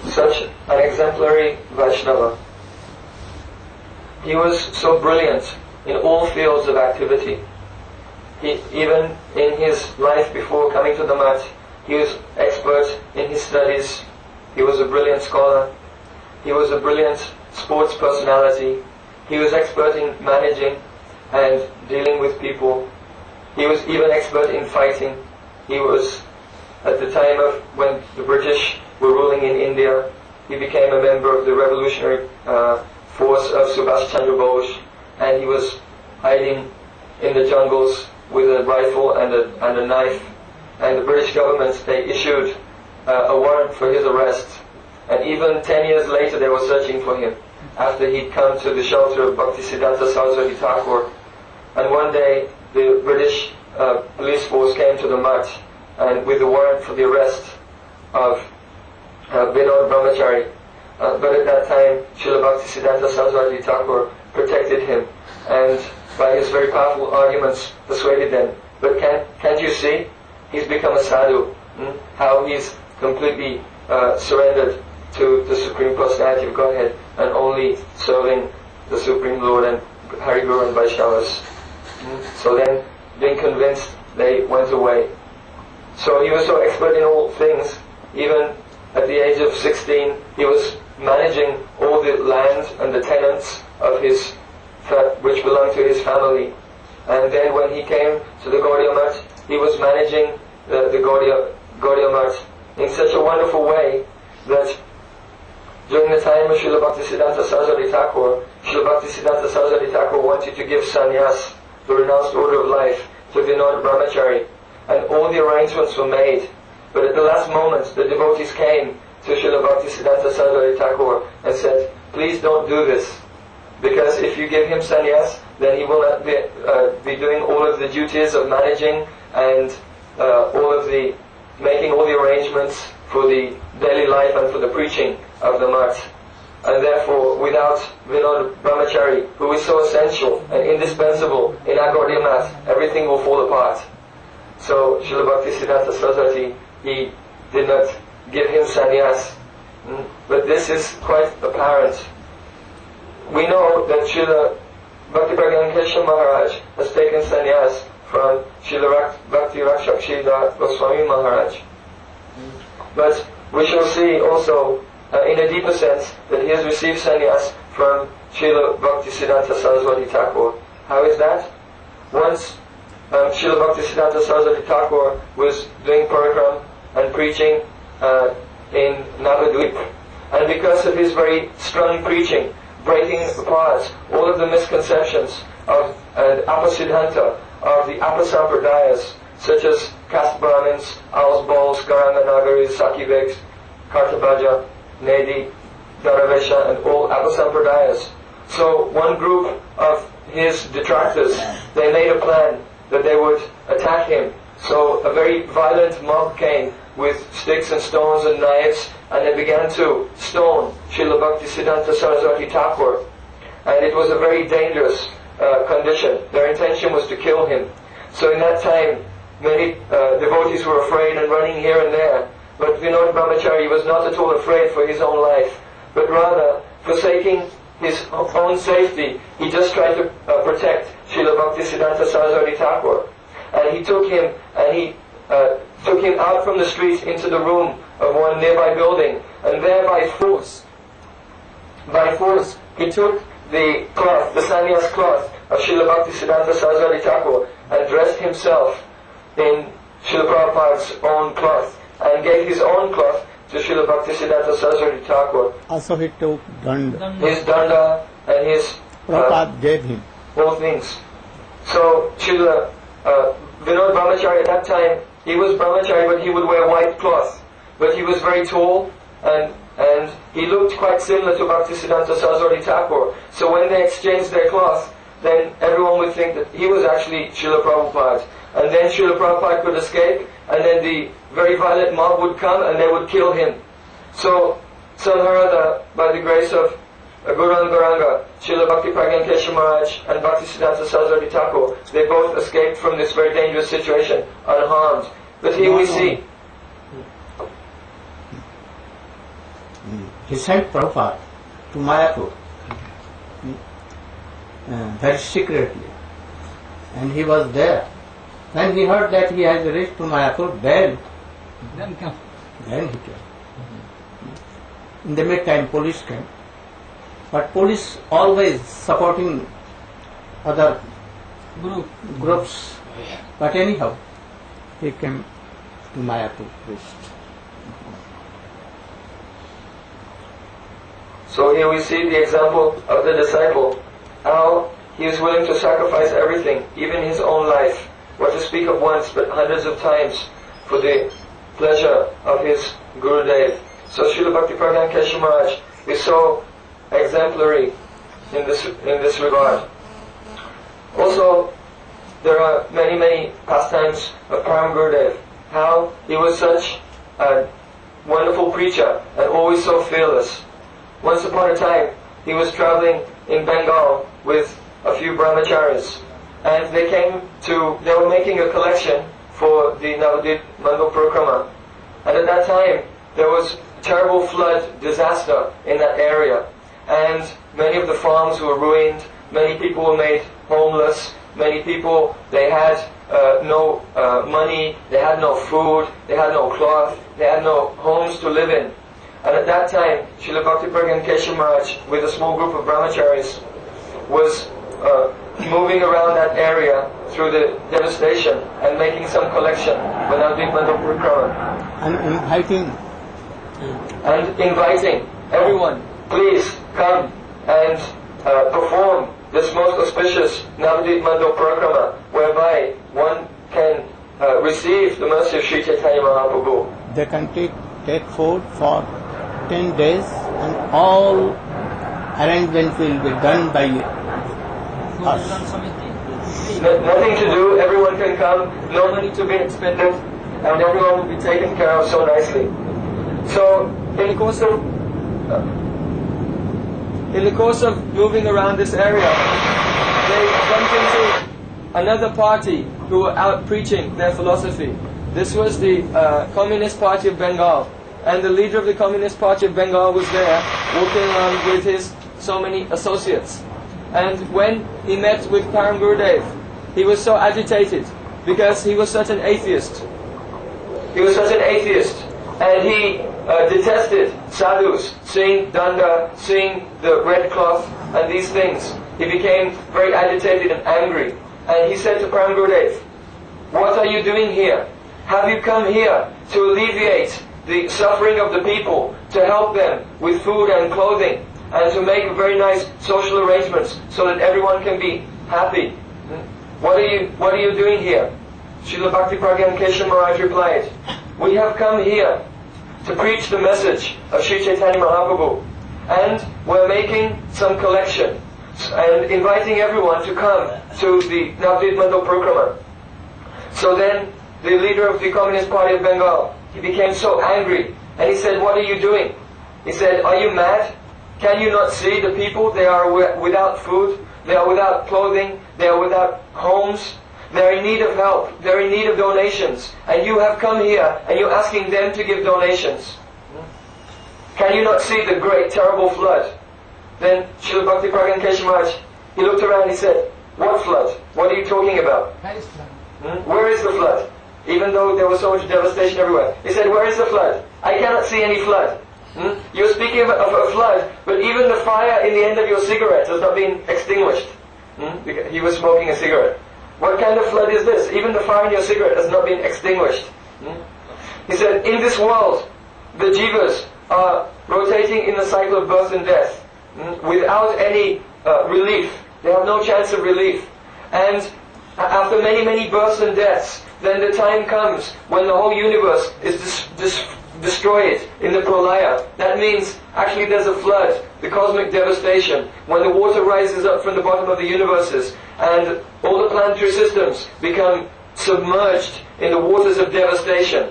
such an exemplary Vaishnava. He was so brilliant in all fields of activity. Even in his life before coming to the mat, he was expert in his studies. He was a brilliant scholar. He was a brilliant sports personality. He was expert in managing and dealing with people. He was even expert in fighting. He was, at the time of when the British were ruling in India, he became a member of the revolutionary force of Subhash Chandra Bose, and he was hiding in the jungles with a rifle and a knife. And the British government, they issued a warrant for his arrest. And even 10 years later, they were searching for him after he'd come to the shelter of Bhaktisiddhanta Saraswati Thakur. And one day, the British police force came to the mutt and with the warrant for the arrest of Vinod Brahmachari. But at that time, Srila Bhaktisiddhanta Saraswati Thakur protected him and by his very powerful arguments persuaded them. But can't you see? He's become a sadhu. How he's completely surrendered to the Supreme Personality of Godhead and only serving the Supreme Lord and Hari Guru and Vaishnavas. So then, being convinced, they went away. So he was so expert in all things, even at the age of 16, he was managing all the land and the tenants of his which belonged to his family. And then when he came to the Gaudiya Math, he was managing the Gaudiya Math in such a wonderful way that during the time of Srila Bhaktisiddhanta Saraswati Thakur, Srila Bhaktisiddhanta Saraswati Thakur wanted to give sannyas, the renounced order of life, to Vinod Brahmachari, and all the arrangements were made. But at the last moment, the devotees came to Srila Bhaktisiddhanta Saraswati Thakur and said, please don't do this, because if you give him sannyas, then he will not be doing all of the duties of managing and making all the arrangements for the daily life and for the preaching of the Math. And therefore, without Vinod Brahmachari, who is so essential and indispensable in our Gaudiya Math, everything will fall apart. So, Srila Bhaktisiddhanta Saraswati, he did not give him sannyas. But this is quite apparent. We know that Srila Bhaktipragyan Keshav Maharaj has taken sannyas from Srila Bhakti Rakshak Goswami Maharaj. But we shall see also, in a deeper sense, that he has received sannyas from Srila Bhaktisiddhanta Saraswati Thakur. How is that? Once Srila Bhaktisiddhanta Saraswati Thakur was doing program and preaching in Navadvip. And because of his very strong preaching, breaking apart all of the misconceptions of Apasiddhanta, of the Apasampradayas, such as caste Brahmins, Owls, Bowls, Garanga Nagaris, Sakiviks, Kartabhaja, Nedi, Dharavesha, and all Apasampradayas. So one group of his detractors, they made a plan that they would attack him. So a very violent mob came with sticks and stones and knives, and they began to stone Srila Bhaktisiddhanta Saraswati Thakur. And it was a very dangerous condition. Their intention was to kill him. So in that time, many devotees were afraid and running here and there. But Vinod Brahmachari was not at all afraid for his own life, but rather, forsaking his own safety, he just tried to protect Srila Bhaktisiddhanta Saraswati Thakur. And he took him out from the street into the room of one nearby building, and there by force, he took the cloth, the sannyas cloth of Srila Bhaktisiddhanta Saraswati Thakur, and dressed himself in Srila Prabhupada's own cloth, and gave his own cloth to Srila Bhaktisiddhanta Saraswati Thakur. Also he took danda. His danda and his Prabhupada gave him. all things. So Srila Vinod Brahmachari at that time, he was Brahmachari, but he would wear white cloth. But he was very tall, and he looked quite similar to Bhaktisiddhanta Saraswati Thakur. So when they exchanged their cloth, then everyone would think that he was actually Srila Prabhupada. And then Srila Prabhupada could escape, and then the very violent mob would come and they would kill him. So somehow or other, by the grace of Guru and Gauranga, Srila Bhaktipragyan Keshav Maharaj and Bhaktisiddhanta Saraswati Thakur, they both escaped from this very dangerous situation unharmed. But here we see. He sent Prabhupada to Mayapur very secretly, and he was there. When he heard that he has reached to Mayapur, then he came. In the meantime, police came. But police always supporting other groups But anyhow, he came to Mayapur priest. So here we see the example of the disciple, how he is willing to sacrifice everything, even his own life, what to speak of once, but hundreds of times, for the pleasure of his Gurudev. So Srila Bhaktivedanta Keshav Maharaj is so exemplary in this regard. Also, there are many pastimes of Param Gurudev, how he was such a wonderful preacher and always so fearless. Once upon a time, he was traveling in Bengal with a few brahmacharis, and they were making a collection for the Navadvip Mandal Parikrama. And at that time, there was terrible flood disaster in that area, and many of the farms were ruined, many people were made homeless, many people, they had no money, they had no food, they had no cloth, they had no homes to live in. And at that time, Srila Bhaktivedanta Keshav Maharaj, with a small group of brahmacharis, was moving around that area through the devastation and making some collection when Navadvip Mandal Parikrama. And inviting everyone, please come and perform this most auspicious Navadvip Mandal Parikrama, whereby one can receive the mercy of Sri Chaitanya Mahaprabhu. They can take food for 10 days and all arrangements will be done by us. Nothing to do, everyone can come, no money to be expended, and everyone will be taken care of so nicely. So, in the course of moving around this area, they bumped into another party who were out preaching their philosophy. This was the Communist Party of Bengal, and the leader of the Communist Party of Bengal was there, walking around with his so many associates. And when he met with Param Gurudev, he was so agitated because he was such an atheist. He was such an atheist, and he detested sadhus, seeing danda, seeing the red cloth, and these things. He became very agitated and angry. And he said to Param Gurudev, "What are you doing here? Have you come here to alleviate the suffering of the people, to help them with food and clothing, and to make very nice social arrangements so that everyone can be happy? What are you doing here?" Srila Bhaktivedanta Keshav Maharaj replied, "We have come here to preach the message of Sri Chaitanya Mahaprabhu, and we're making some collection and inviting everyone to come to the Navadvip Mandal Parikrama." So then the leader of the Communist Party of Bengal, he became so angry, and he said, "What are you doing?" He said, "Are you mad? Can you not see the people? They are without food, they are without clothing, they are without homes, they are in need of help, they are in need of donations, and you have come here and you're asking them to give donations. Can you not see the great terrible flood?" Then Srila Bhaktivedanta Keshav Maharaj, he looked around and he said, "What flood? What are you talking about? Where is the flood?" Even though there was so much devastation everywhere. He said, "Where is the flood? I cannot see any flood. You're speaking of a flood, but even the fire in the end of your cigarette has not been extinguished." He was smoking a cigarette. "What kind of flood is this? Even the fire in your cigarette has not been extinguished." He said, "In this world, the jivas are rotating in the cycle of birth and death, without any relief. They have no chance of relief. And after many births and deaths, then the time comes when the whole universe is destroyed in the pralaya. That means actually there's a flood, the cosmic devastation, when the water rises up from the bottom of the universes and all the planetary systems become submerged in the waters of devastation."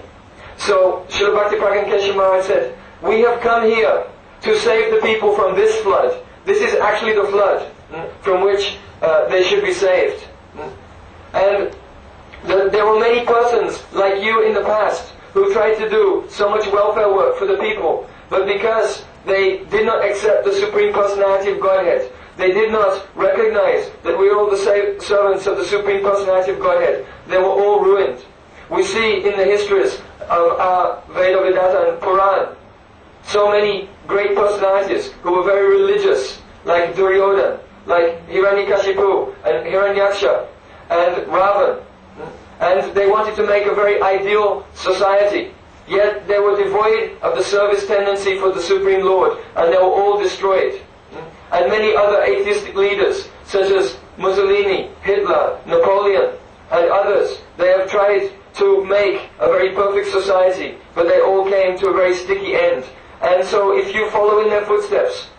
So Srila Bhaktivedanta Keshav Maharaj said, "We have come here to save the people from this flood. This is actually the flood from which they should be saved." And there were many persons like you in the past who tried to do so much welfare work for the people, but because they did not accept the Supreme Personality of Godhead, they did not recognize that we are all the servants of the Supreme Personality of Godhead, they were all ruined. We see in the histories of our Veda, Vedanta and Puran so many great personalities who were very religious, like Duryodhana, like Hiranyakashipu and Hiranyaksha and Ravan. and they wanted to make a very ideal society. Yet they were devoid of the service tendency for the Supreme Lord, and they were all destroyed. And many other atheistic leaders, such as Mussolini, Hitler, Napoleon, and others, they have tried to make a very perfect society, but they all came to a very sticky end. And so if you follow in their footsteps,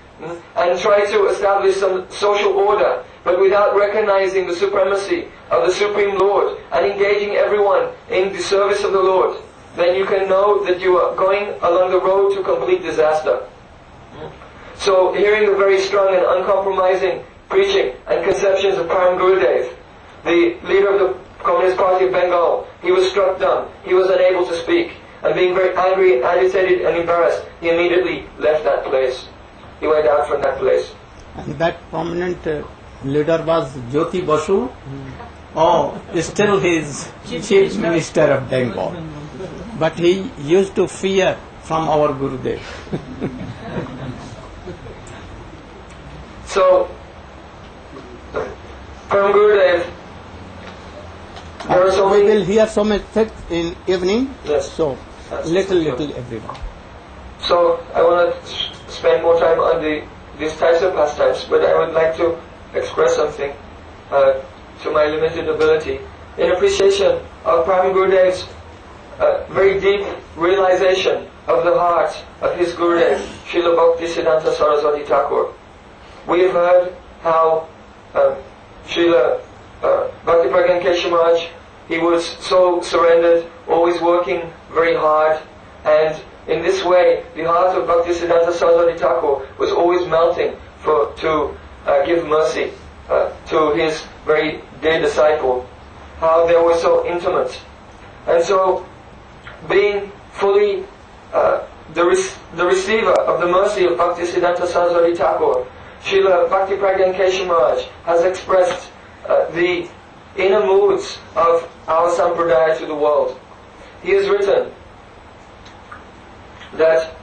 and try to establish some social order, but without recognizing the supremacy of the Supreme Lord and engaging everyone in the service of the Lord, then you can know that you are going along the road to complete disaster. So hearing the very strong and uncompromising preaching and conceptions of Param Gurudev, the leader of the Communist Party of Bengal, he was struck dumb. He was unable to speak. And being very angry, agitated and embarrassed, he immediately left that place. He went out from that place. And that prominent leader was Jyoti Basu. Oh, still he is Chief Minister of Bengal. But he used to fear from our Gurudev. So, from Gurudev, there are so we many... will hear so much text in evening. Yes. So, little everyone. So, I want to spend more time on these types of pastimes, but I would like to express something to my limited ability in appreciation of Param Gurudev's very deep realization of the heart of his Gurudev, Srila Bhaktisiddhanta Saraswati Thakur. We have heard how Srila Bhaktipragyan Kesha Maharaj, he was so surrendered, always working very hard, and in this way the heart of Bhaktisiddhanta Saraswati Thakur was always melting to give mercy to his very dear disciple, how they were so intimate. And so, being fully the receiver of the mercy of Bhaktisiddhanta Saraswati Thakur, Srila Bhaktipragyan Kesha Maharaj has expressed the inner moods of our sampradaya to the world. He has written that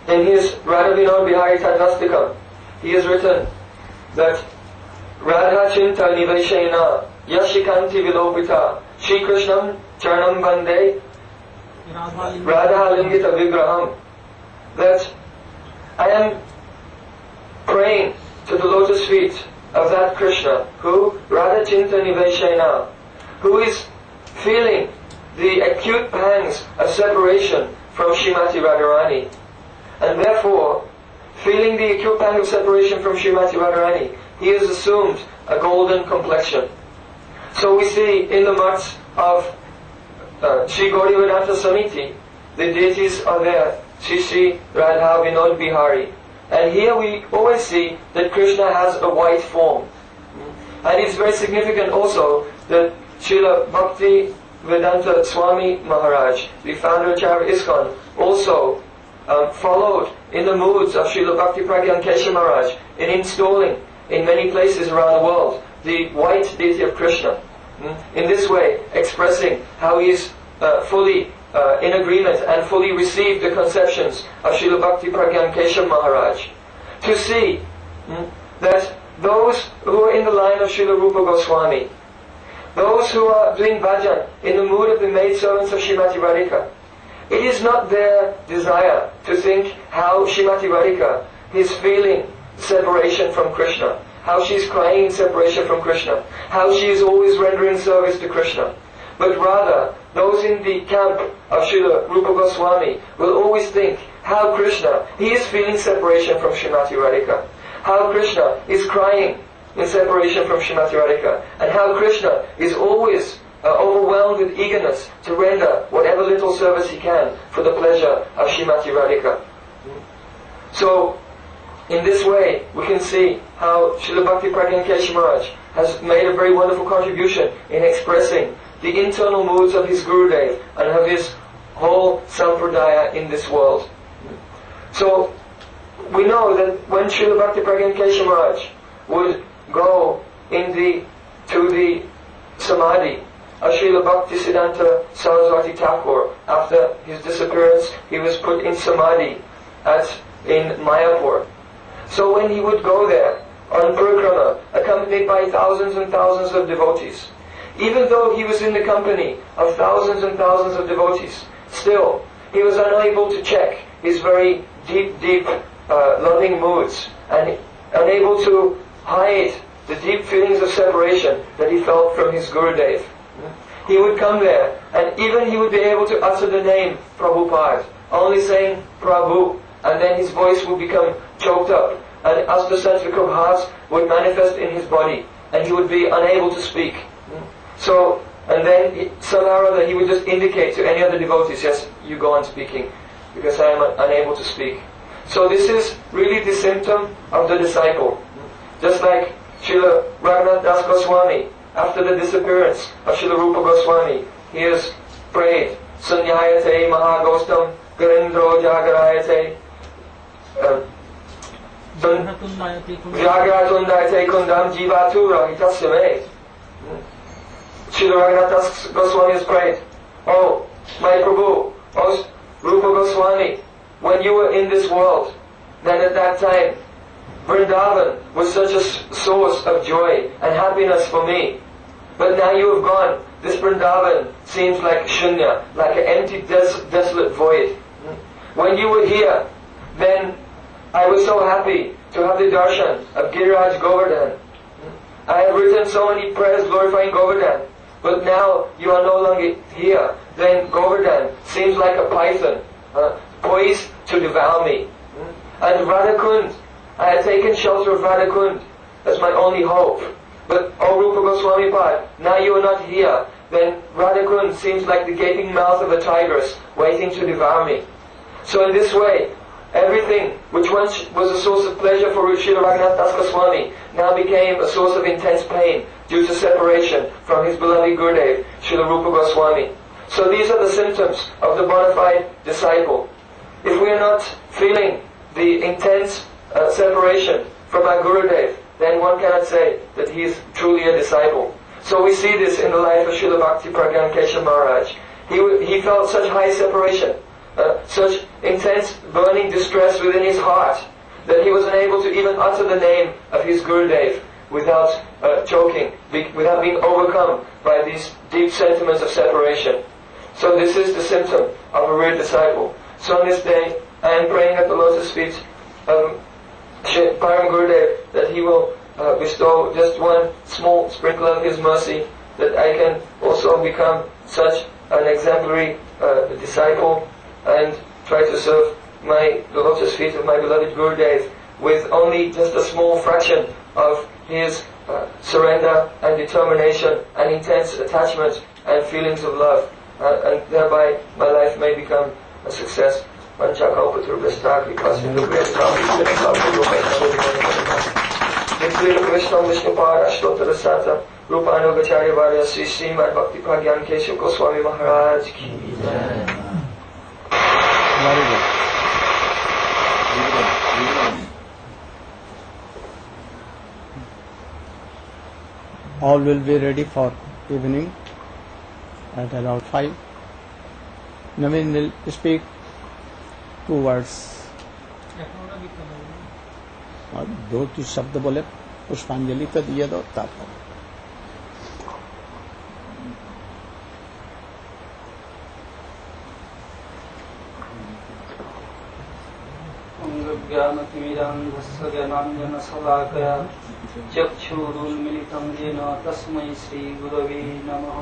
in his Radha Vinod Bihari Tadvastikam, he has written that Radha Chinta Niveshena Yashikanti Vilopita Shri Krishnam Charanam Bande Radha Lingita Vigraham, that I am praying to the lotus feet of that Krishna who Radha Chinta Niveshena, who is feeling the acute pangs of separation from Srimati Radharani, and therefore, feeling the acute pang of separation from Srimati Radharani, he has assumed a golden complexion. So we see in the mats of Sri Gaudiya Vedanta Samiti, the deities are there, Sri Radha Vinod Bihari. And here we always see that Krishna has a white form. And it's very significant also that Srila Bhakti Vedanta Swami Maharaj, the founder of Charya ISKCON, also followed in the moods of Srila Bhaktipragyan Kesha Maharaj in installing in many places around the world the white deity of Krishna. In this way, expressing how he is fully in agreement and fully received the conceptions of Srila Bhaktipragyan Kesha Maharaj. To see that those who are in the line of Srila Rupa Goswami, those who are doing bhajan in the mood of the maidservants of Srimati Radhika, it is not their desire to think how Srimati Radhika is feeling separation from Krishna, how she is crying in separation from Krishna, how she is always rendering service to Krishna. But rather, those in the camp of Srila Rupa Goswami will always think how Krishna, he is feeling separation from Srimati Radhika, how Krishna is crying in separation from Srimati Radhika, and how Krishna is always overwhelmed with eagerness to render whatever little service he can for the pleasure of Srimati Radhika. So, in this way, we can see how Srila Bhaktipragyan Kesha Maharaj has made a very wonderful contribution in expressing the internal moods of his Gurudev and of his whole sampradaya in this world. So, we know that when Srila Bhaktipragyan Kesha Maharaj would go to the Samadhi of Srila Bhaktisiddhanta Saraswati Thakur, after his disappearance, he was put in Samadhi in Mayapur. So when he would go there, on parikrama, accompanied by thousands and thousands of devotees. Even though he was in the company of thousands and thousands of devotees, still he was unable to check his very deep, loving moods, and unable to hide the deep feelings of separation that he felt from his Gurudev. He would come there, and even he would be able to utter the name Prabhupada, only saying Prabhu, and then his voice would become choked up, and Astasattvic bhavs would manifest in his body, and he would be unable to speak. So, and then somehow or other he would just indicate to any other devotees, yes, you go on speaking, because I am unable to speak. So this is really the symptom of the disciple. Just like Srila Raghunath Das Goswami, after the disappearance of Srila Rupa Goswami, he has prayed, Sunyayate Mahagostam Garindro Jagarayate Jagaratundayate Kundam Jivatura Hitasyame. Srila Raghunath Das Goswami has prayed, Oh, my Prabhu, oh Rupa Goswami, when you were in this world, then at that time, Vrindavan was such a source of joy and happiness for me. But now you have gone, this Vrindavan seems like shunya, like an empty, desolate void. When you were here, then I was so happy to have the darshan of Giriraj Govardhan. I have written so many prayers glorifying Govardhan. But now you are no longer here. Then Govardhan seems like a python, poised to devour me. And Radhakund, I had taken shelter of Radhakund as my only hope. But, O Rupa Goswami Pad, now you are not here. Then Radhakund seems like the gaping mouth of a tigress waiting to devour me. So in this way, everything which once was a source of pleasure for Srila Raghunath Das Goswami now became a source of intense pain due to separation from his beloved Gurudev, Srila Rupa Goswami. So these are the symptoms of the bona fide disciple. If we are not feeling the intense separation from our Gurudev, then one cannot say that he is truly a disciple. So we see this in the life of Srila Bhakti Pragyan Keshav Maharaj. He felt such high separation, such intense burning distress within his heart, that he was unable to even utter the name of his Gurudev without choking, without being overcome by these deep sentiments of separation. So this is the symptom of a real disciple. So on this day, I am praying at the lotus feet of Param Gurudev that he will bestow just one small sprinkle of his mercy, that I can also become such an exemplary disciple and try to serve the lotus feet of my beloved Gurudev with only just a small fraction of his surrender and determination and intense attachment and feelings of love, and thereby my life may become a success. Rupanugacharya Varya Sri Srimad Bhakti Pragyan Keshav Goswami Maharaj ki jai. Very good. All will be ready for evening at about 5. Naveen will speak 2 words. और 2 शब्द बोले पुष्पांजलि तो दिए दो ताप ज्ञानतिमिरान्धस्य ज्ञानाञ्जनशलाकया चक्षुरुन्मिलितं येन तस्मै श्रीगुरवे नमः।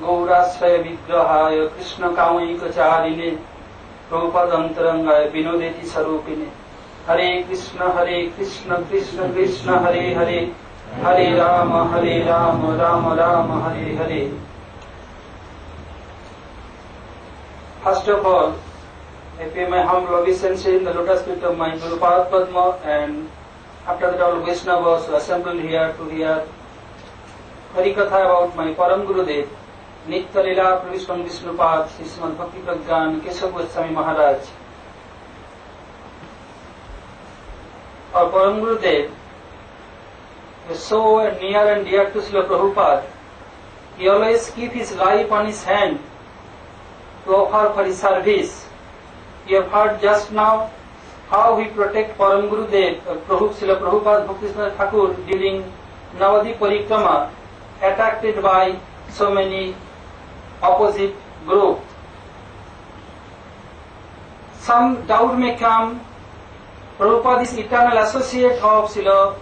गौराश्रय विग्रहाय कृष्णकामैकचारिणे प्रभुपदन्तरङ्गाय विनोदेति स्वरूपिणे। हरे कृष्ण कृष्ण कृष्ण हरे हरे, हरे Ram Ram Ram Hare Hare. First of all, I pay my humble obeisance in the lotus feet of my Guru Padma, and after that all Vaishnavas who assembled here to hear Harikatha about my Param Gurudev, Nitya Lila Pravishwan Vishnupad, Srimad Bhakti Pragyan Keshav Goswami Maharaj. Our Param Gurudev is so near and dear to Srila Prabhupada. He always keep his life on his hand to offer for his service. You have heard just now how he protect Param Gurudev, Srila Prabhupada Bhaktisinoda Thakur during Navadip Parikrama, attracted by so many opposite groups. Some doubt may come, Prabhupada is eternal associate of Srila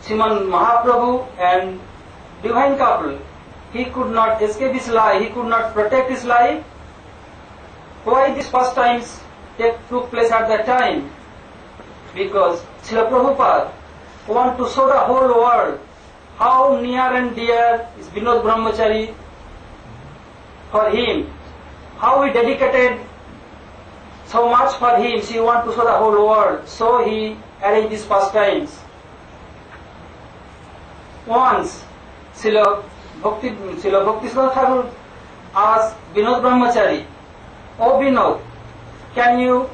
Sriman Mahaprabhu and divine couple. He could not escape his life, he could not protect his life. Why these pastimes took place at that time? Because Srila Prabhupada want to show the whole world how near and dear is Vinod Brahmachari for him, how he dedicated so much for him. She want to show the whole world, so he arranged these pastimes. Once Srila Bhaktisinoda Thakur asked Vinod Brahmachari, "Oh Vinod, can you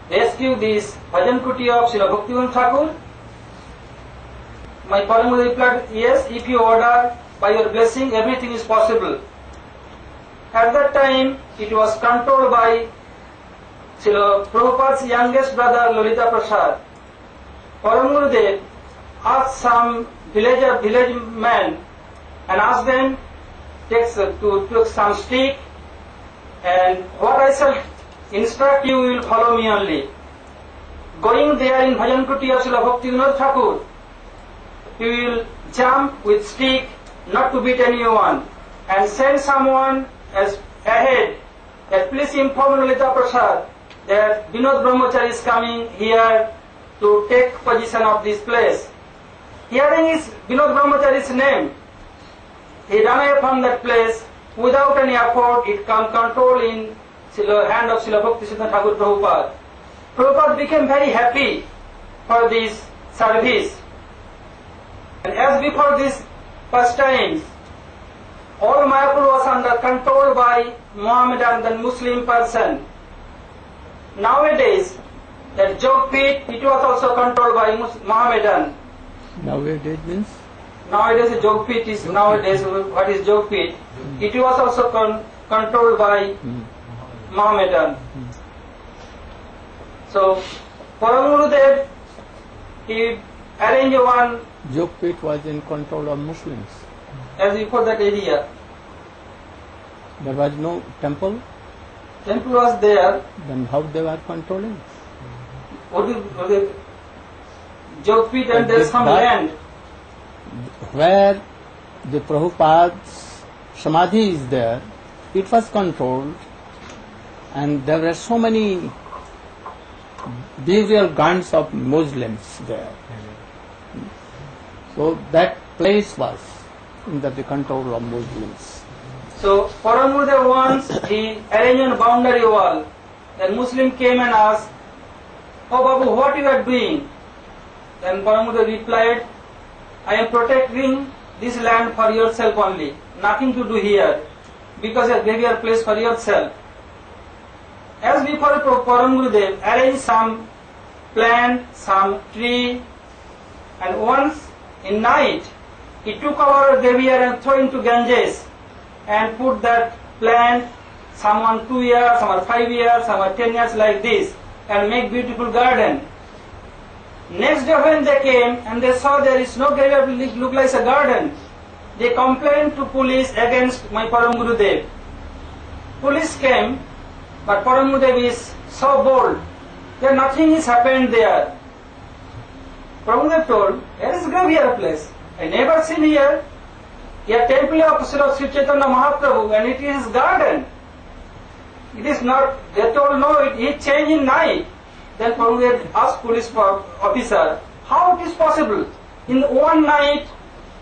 rescue this bhajan kuti of Srila Bhaktivinoda Thakur?" My Param Guru replied, "Yes, if you order, by your blessing, everything is possible." At that time, it was controlled by Srila Prabhupada's youngest brother, Lalita Prasad. Param Gurudev asked some village men and asked them to take some stick, and what I shall instruct you, will follow me only. Going there in bhajan kuti of Srila Bhaktivinoda Thakur, you will jump with stick, not to beat anyone, and send someone as ahead that please inform Lalita Prasad that Vinod Brahmachari is coming here to take possession of this place. Hearing his Vinod Brahmachari's name, he ran away from that place without any effort. It come control in the hand of Srila Bhaktisiddhanta Thakur Prabhupada. Prabhupada became very happy for this service. And as before this pastimes, all Mayapur was under control by Mohammedan, the Muslim person. Nowadays, that Jogpit, it was also controlled by Mohammedan. Nowadays means? Nowadays, Jogpit is nowadays, what is Jogpit? It was also controlled by Mohammedan. So, Param Gurudev, he arranged one. Jogpit was in control of Muslims. As before that area. There was no temple. Temple was there. Then how they were controlling? Jogpit, and there is some land. Where the Prabhupada's Samadhi is there, it was controlled, and there were so many burial grounds of Muslims there. So that place was under the control of Muslims. So Param Gurudev once he arranged a boundary wall. Then Muslim came and asked, "Oh Babu, what you are doing?" Then Param Gurudev replied, "I am protecting this land for yourself only. Nothing to do here, because a burial place for yourself." As before, Param Gurudev arranged some plant, some tree, and once in night he took our graveyard and threw into Ganges and put that plant, some on 2 years, some are 5 years, some are 10 years like this, and make beautiful garden. Next day when they came and they saw there is no graveyard, it look like a garden, they complained to police against my Param Gurudev. Police came, but Param Gurudev is so bold that nothing is happened there. Param Gurudev told, "There is graveyard place. I never seen here a temple of Sri Chaitanya Mahaprabhu, and it is garden. It is not." They told, "No, it changed in night." Then Param Gurudev asked police officer, "How it is possible in one night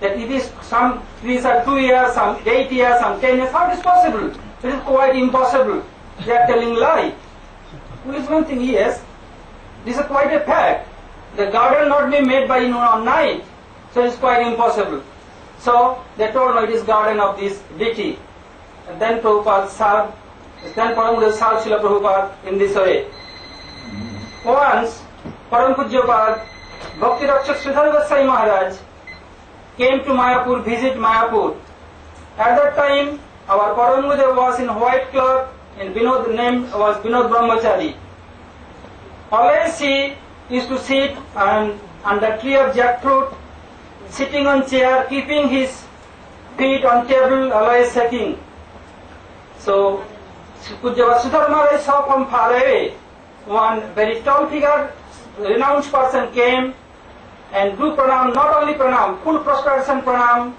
that it is some trees are 2 years, some 8 years, some 10 years? How it is possible? It is quite impossible. They are telling lie." Policeman think, "Yes, this is quite a fact. The garden not be made by on night, so it is quite impossible." So they told, "No, it is garden of this deity." And then Prabhupada served, then Param Gurudev served Srila Prabhupada in this way. Once, Param Pujyapad Bhakti Rakshak Sridhar Goswami Maharaj came to Mayapur, visit Mayapur. At that time, our Param Gurudev was in white cloth, and Vinod name was Vinod Brahmachari. always he used to sit under tree of jackfruit, sitting on chair, keeping his feet on table, always sitting. So, Pujya Vasudhara Maharaj saw from far away one very tall figure, renounced person came and do pranam, not only pranam, full prostration pranam,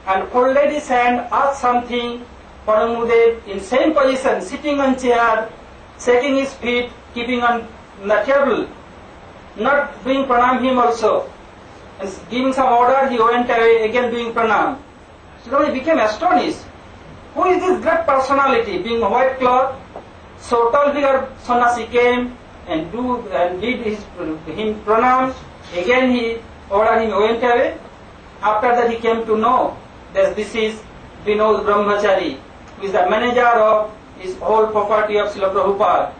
and folded his hand, asked something. Param Gurudev in same position, sitting on chair, setting his feet, keeping on the table, not doing pranam him also. And giving some order, he went away, again doing pranam. So he became astonished. Who is this great personality, being white cloth? So tall figure Sannasi came and did him pranam. Again he ordered him, went away. After that he came to know that this is Vinod Brahmachari, who is the manager of his whole property of Srila Prabhupada.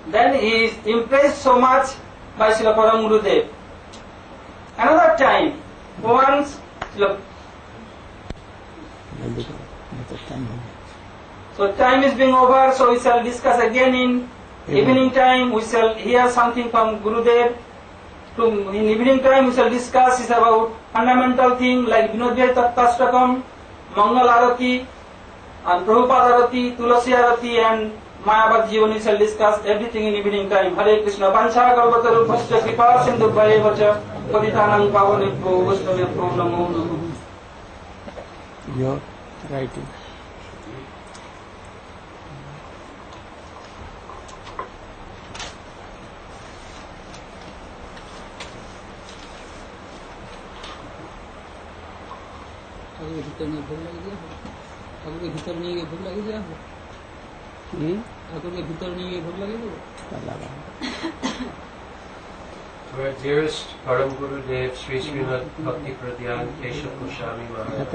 Then he is impressed so much by Srila Param Gurudev. Another time, once so time is being over, so we shall discuss again in evening time. We shall hear something from Gurudev. In evening time we shall discuss is about fundamental thing like Vinodvaya Tattastakam, Mangal Arati, and Prabhupada Arati, Tulasi Arati, and Mayavad Jivan. We shall discuss everything in evening time. Hare Krishna. Pancha Kalpataru Bhasya Kripa Sindhu Bhaya Vacha Paditanang Pavanebho Vaishnavebho Namo Namo. You're writing. भीतर नहीं भूख लगी दिया ठाकुर के भीतर नहीं गई भूख लगी दिया ठाकुर के भीतर नहीं गई भूख लगी To our dearest Param Guru Dev Sri Srimad Bhakti Pradyan Keshav Goswami Maharaj.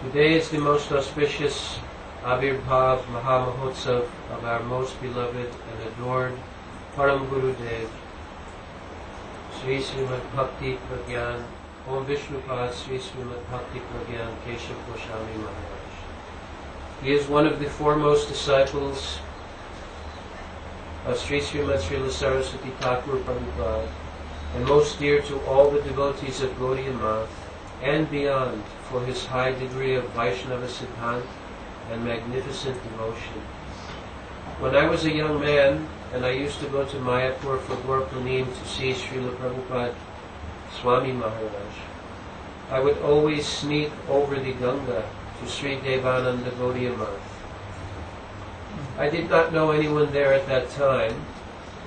Today is the most auspicious Avirbhav Mahamahotsav of our most beloved and adored Param Guru Dev Sri Srimad Bhakti Pradyan Om Vishnupad Sri Srimad Bhakti Pradyan Keshav Goswami Maharaj. He is one of the foremost disciples of Sri Srimad Srila Saraswati Thakur Prabhupada and most dear to all the devotees of Gaudiya Math and beyond for his high degree of Vaishnava Siddhant and magnificent devotion. When I was a young man and I used to go to Mayapur for Gorpanim to see Srila Prabhupada Swami Maharaj, I would always sneak over the Ganga to Sri Devananda Gaudiya Math. I did not know anyone there at that time,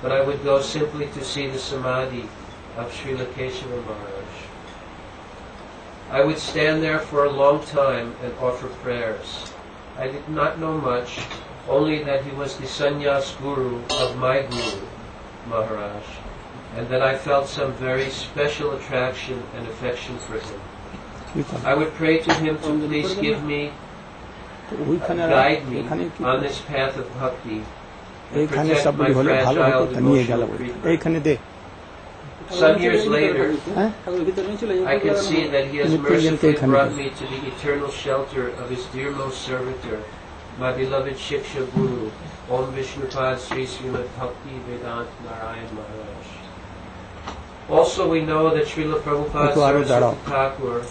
but I would go simply to see the Samadhi of Srila Keshava Maharaj. I would stand there for a long time and offer prayers. I did not know much, only that he was the sannyas guru of my guru, Maharaj, and that I felt some very special attraction and affection for him. I would pray to him to please give me, guide me on this path of bhakti, and protect my fragile emotional freedom. Some years later, I can see that he has mercifully brought me to the eternal shelter of his dearmost servitor, my beloved Shiksha Guru, Om Vishnupad Sri Srimad Bhakti Vedant Narayana Maharaj. Also we know that Srila Prabhupada Saraswati Thakur,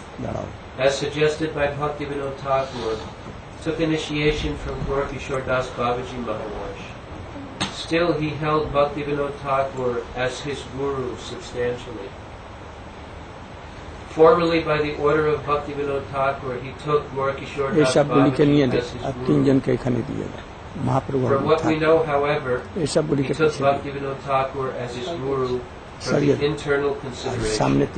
as suggested by Bhakti Vinod Thakur, took initiation from Gaura Das Babaji Maharaj. Still he held Bhakti Vinod Thakur as his guru substantially. Formally, by the order of Bhakti Vinod Thakur, he took Gaura Das Babaji as his guru. From what we know, however, he took Bhakti Vinod Thakur as his guru for the internal consideration.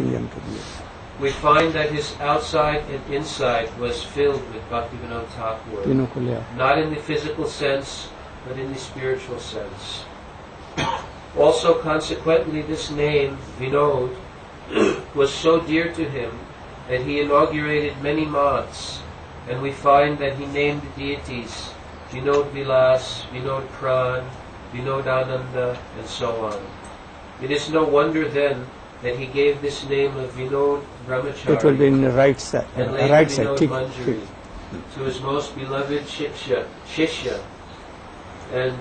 We find that his outside and inside was filled with Bhakti Vinod Thakur, not in the physical sense, but in the spiritual sense. Also, consequently, this name, Vinod, was so dear to him that he inaugurated many maths, and we find that he named the deities Vinod Vilas, Vinod Pran, Vinod Ananda, and so on. It is no wonder then that he gave this name of Vinod Brahmachari, it will be in the right side, and later right Vinod side, Manjari, to his most beloved Shishya, and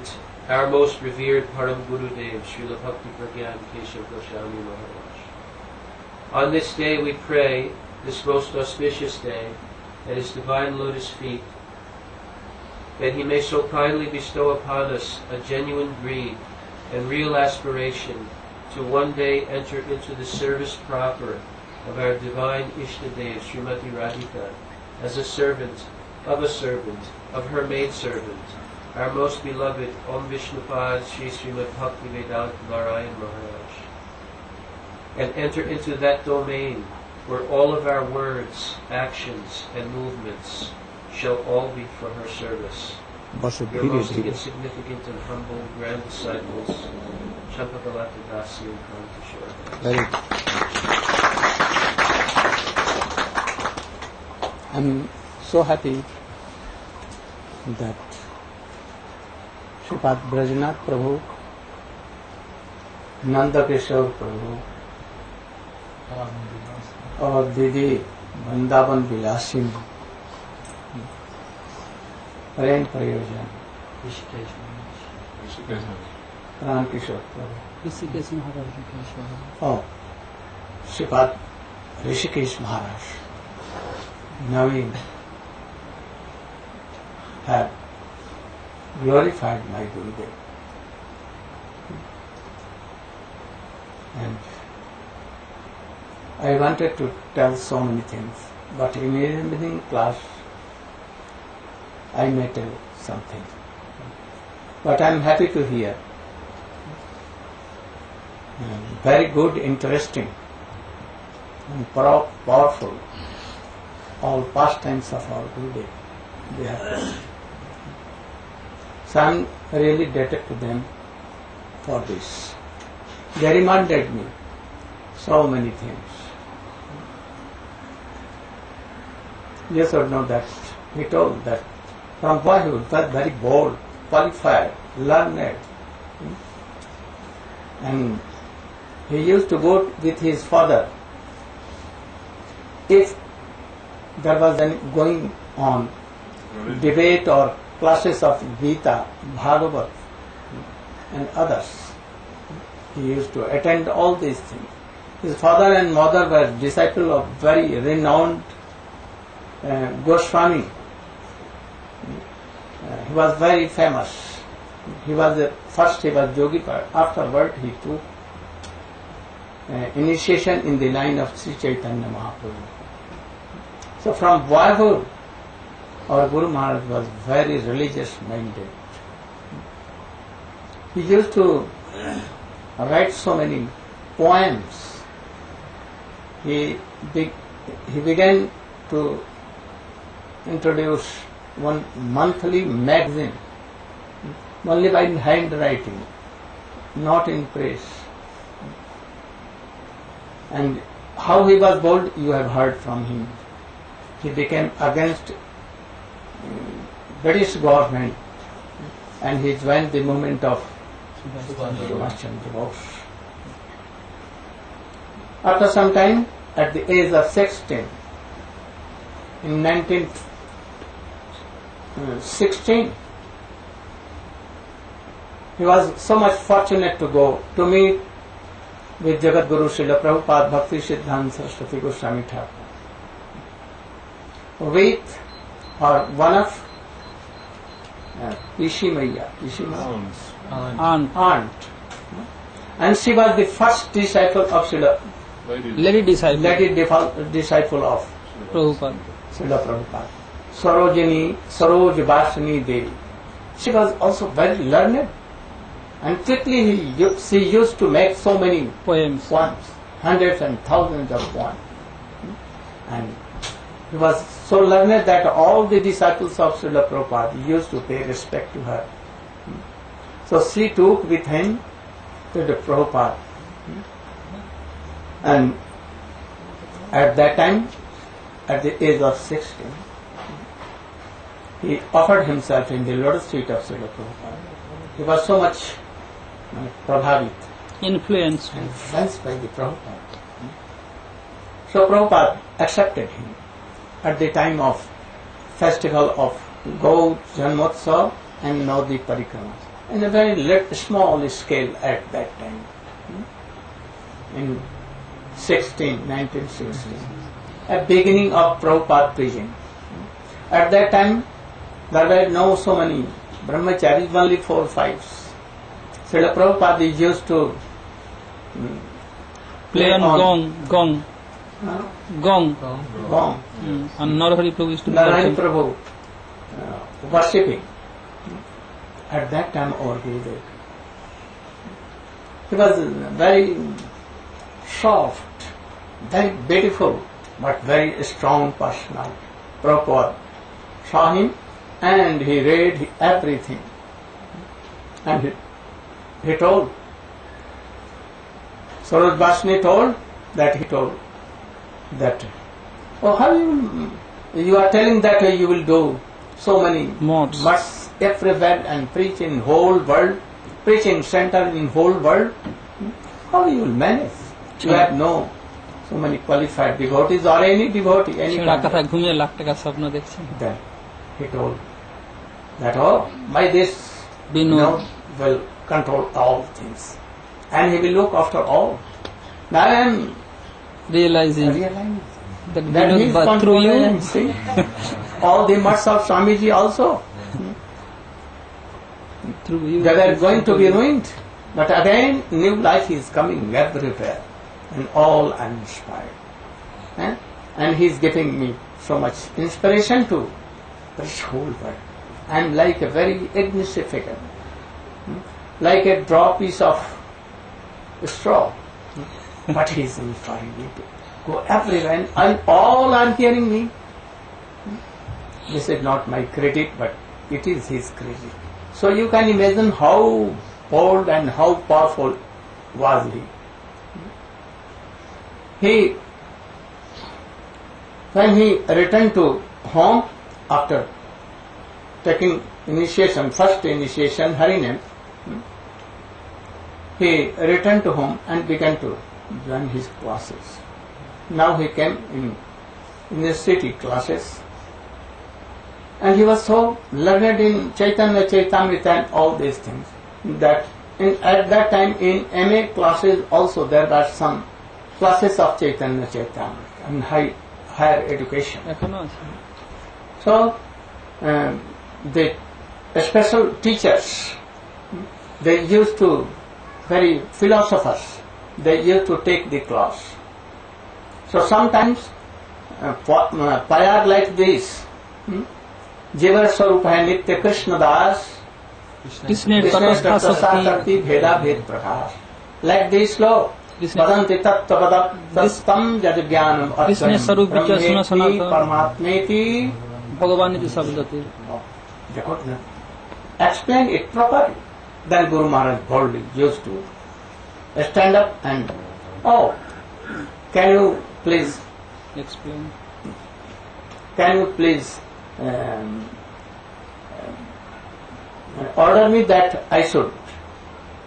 our most revered Param Gurudev, Srila Bhakti Pragyan Keshav Goswami Maharaj. On this day we pray, this most auspicious day, at His divine lotus feet, that He may so kindly bestow upon us a genuine greed and real aspiration to one day enter into the service proper of our divine Ishtadev, Srimati Radhika, as a servant of her maidservant, our most beloved Om Vishnupad Sri Srimad Bhaktivedanta Narayana Maharaj, and enter into that domain where all of our words, actions, and movements shall all be for her service. Your most insignificant and humble grand disciples, Champakalata Dasi and Kantashwar. Very good. I'm so happy that Sripad Brajnath Prabhu, Nanda Kishore Prabhu, और दीदी वृंदावन विलासिनी प्रेम प्रयोजन प्राण किशोर प्रभु और श्रीपाद ऋषिकेश महाराज Naveen have glorified my Gurudev. And I wanted to tell so many things, but in the evening class I may tell something. But I am happy to hear. Very good, interesting, and powerful. All pastimes of our Gurudev, they have done. So I am really indebted to them for this. They reminded me so many things. You should know that he told that from boyhood was very bold, qualified, learned, and he used to go with his father. If there was any going on debate or classes of Gita, Bhagavad, and others, he used to attend all these things. His father and mother were disciples of very renowned Goswami. He was very famous. He was first he was Yogi, afterward he took initiation in the line of Sri Chaitanya Mahaprabhu. So from boyhood, our Guru Maharaj was very religious minded. He used to write so many poems. He began to introduce one monthly magazine, only by handwriting, not in press. And how he was bold, you have heard from him. He became against British government and he joined the movement of Subhash Chandra Bose. After some time, at the age of 16, in 1916, he was so much fortunate to go to meet with Jagat Guru Srila Prabhupada Bhakti Siddhanta Saraswati Goswami Thakur, with or one of Pishi Maiya, aunt, and she was the first disciple of Srila lady disciple of Prabhupada. Srila Prabhupada, Saroj Vasani Devi. She was also very learned, and quickly she used to make so many Poems. hundreds and thousands of poems. And he was so learned that all the disciples of Srila Prabhupada used to pay respect to her. So she took with him to the Prabhupada. And at that time, at the age of 16, he offered himself in the lotus feet of Srila Prabhupada. He was so much prabhavit, Influenced. influenced by the Prabhupada. So Prabhupada accepted him at the time of festival of Gau Janmotsav and Navadvip Parikrama. in a very small scale at that time, in 1916, a beginning of Prabhupada preaching. At that time, there were no so many brahmacharis, only 4 or 5. Srila Prabhupada used to play on gong. Gong. And Narahari Prabhu used to Narayana Prabhu worshipping. At that time, our Gurudev. He was very soft, very beautiful, but very strong personality. Prabhupada saw him and he read everything. And he told. Saroj Vasni told that, oh, how you are telling that you will do so many modes everywhere and preach in whole world, preaching center in whole world. How you will manage? You have no so many qualified devotees or any devotee, any Then he told that, oh, by this Vinod will control all things and he will look after all. Now I am realizing that he is through you. And see, all the mutts of Swamiji also, through you, they were going to be ruined. But again, new life is coming everywhere and all uninspired. And he is giving me so much inspiration to this whole world. I am like a very insignificant, like a drop piece of straw. But he is inspiring me to go everywhere and all are hearing me. This is not my credit, but it is his credit. So you can imagine how bold and how powerful was he. When he returned to home after taking initiation, first initiation, Harinam, he returned to home and began to join his classes. Now he came in university classes, and he was so learned in Chaitanya Chaitamrita and all these things that at that time in MA classes also there were some classes of Chaitanya Chaitamrita and higher education. So the special teachers, they used to, very philosophers, they used to take the class. So sometimes pyar like this, Jiva Swarup hai Nitya Krishna Das, Krishna Sakti Bheda Bhed Prakash. Like this law, Vadanti Tattva Vadastam Jad Jnanam Brahmeti Paramatmeti Bhagavaniti Sabdati. Explain it properly. Then Guru Maharaj boldly used to stand up and, oh, can you please explain? Can you please order me that I should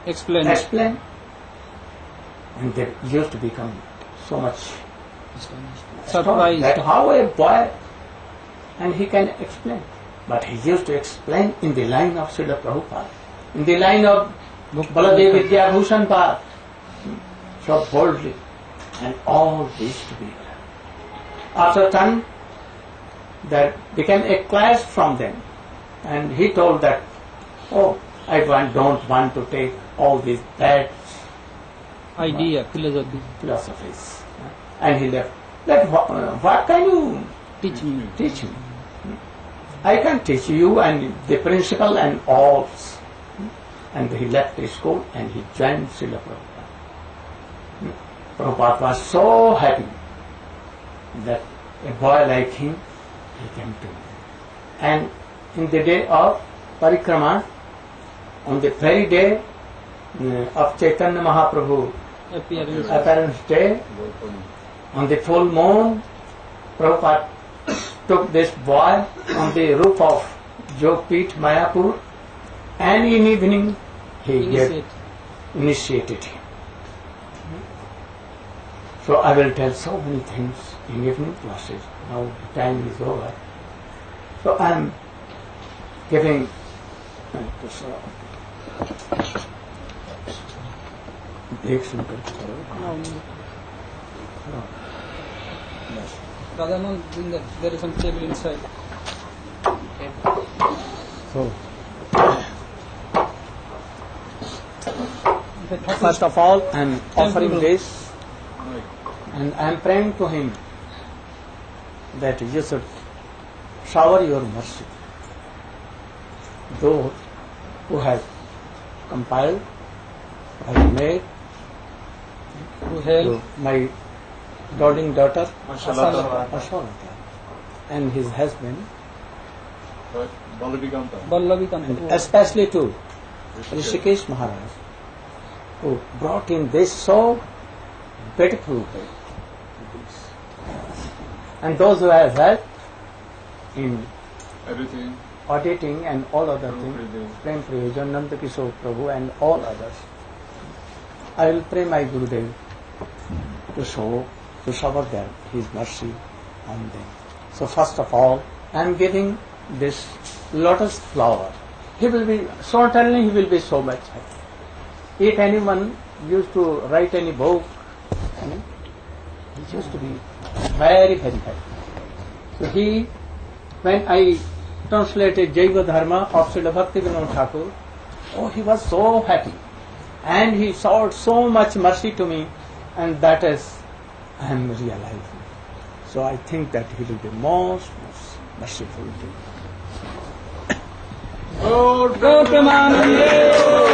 explain? And they used to become so much surprised that how a boy, and he can explain. But he used to explain in the line of Srila Prabhupada, in the line of Baladev Vidya Bhushan Pad, so boldly, and all this to be done. After a time, there became a clash from them, and he told that, oh, I don't want to take all these bad philosophies. And he left. What can you teach me? I can teach you and the principle and all. And he left the school and he joined Srila Prabhupada. Prabhupada was so happy that a boy like him, he came to him. And in the day of Parikrama, on the very day of Chaitanya Mahaprabhu appearance day, on the full moon, Prabhupada took this boy on the roof of Jogpit, Mayapur, and in evening he initiated him. So I will tell so many things in evening classes. Now the time is over. So I am giving एक सुनकर Radhanand, there is some table inside. So, first of all, I am offering this, and I am praying to him that you should shower your mercy. Those who have compiled, have made, To help my darling daughter, Ashalata. Ashalata, and his husband, Vallavi and Kanta. especially to Rishikesh Maharaj, who brought in this so beautiful way. And those who have helped in Everything. auditing and all other things, Prem Priyajan, Nanda Kishore Prabhu and all others. I will pray my Gurudev to shower his mercy on them. So first of all, I am giving this lotus flower. He will be, certainly he will be so much happy. If anyone used to write any book, he used to be very, very happy. So when I translated Jaiva Dharma of Srila Bhaktivinoda Thakur, he was so happy. And he showed so much mercy to me, and that is, I am realizing. So I think that he will be most merciful to me. Go Premanande.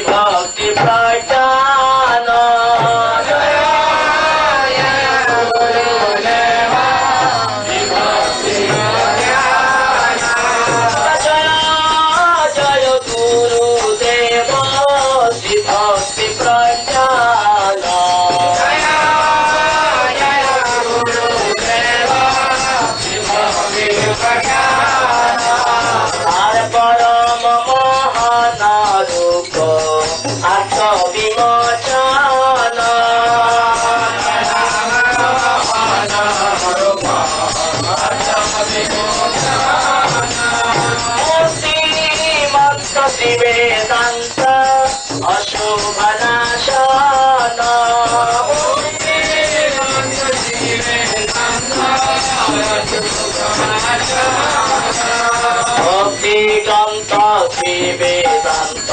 भक्ति प्रज्ञान जय गुरुदेव श्री भक्ति प्रज्ञान परम महान रूप आत्मविमोचन श्रीमन्त श्री वेदान्त अशुभनाशन भक्तिग्रन्थ श्री वेदान्त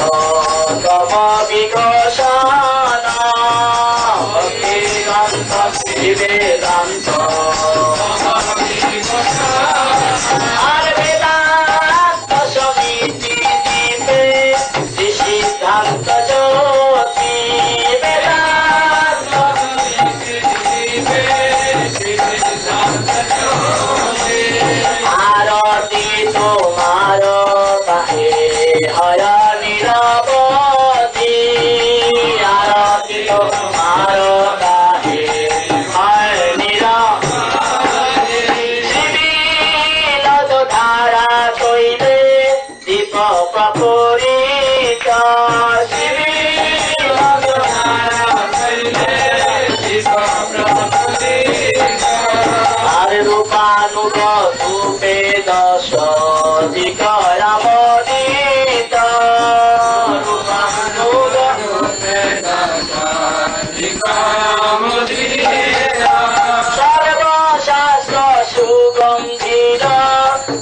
तव विघोषण भक्तिग्रन्थ श्री वेदान्त वेदान्त समिति दीपे श्री सिद्धान्त ज्योति वेदान्त आरती तुम्हार काहे हर निरवधि आरती तुम्हार काहे हर निरवधि श्रीविनोद धारा कइले दीप प्रपुरित श्रीविनोद धारा कइले दीप प्रपुरित आरे रूपानुग रूपे दश दिगरामोदित रूपानुग रूपे दश दिगरामोदित सर्वशास्त्र सुगन्धिर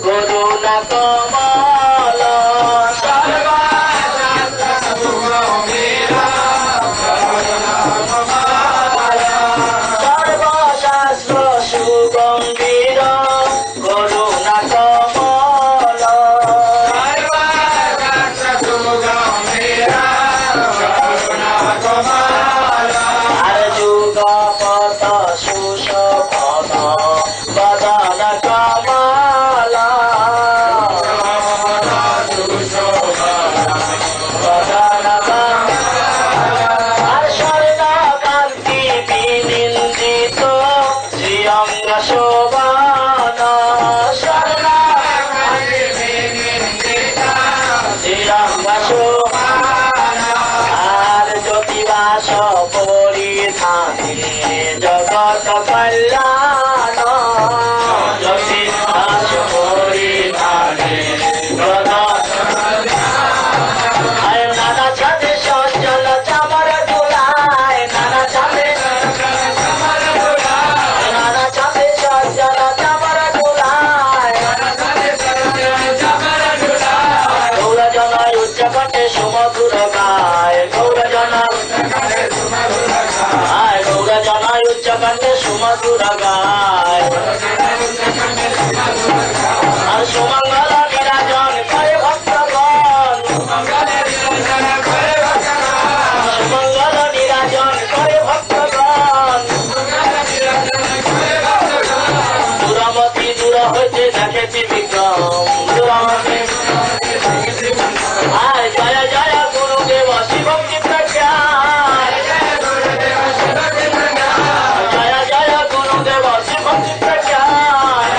गुरुना कमल सर्वशास्त्र सुगन्धिर सर्वशास्त्र सुगन्धिर गुरुना कमल जुगपथ सुशोभन बदन कमल बदन स्वर्णकान्ति विनिन्दित श्रियङ्ग शोभन श्रियङ्ग शोभन ज्योतिवास परिधाने जगत कल्याण ज्योतिवास परिधाने जगत नाना छाते सज्जन चामर झुलाए नाना छाते सज्जन चामर झुलाए गौर जन उच्च कटे सुमधुर गाय गौर जन उच्च कटे सुमधुर गाय सुमंगल विराजन करे भक्तगण सुमंगल विराजन करे भक्तगण दूरमती दूर होते देखे विक्रम दूरमती जय जय गुरुदेव शिव की प्रज्ञान जय जय गुरुदेव शिव की प्रज्ञान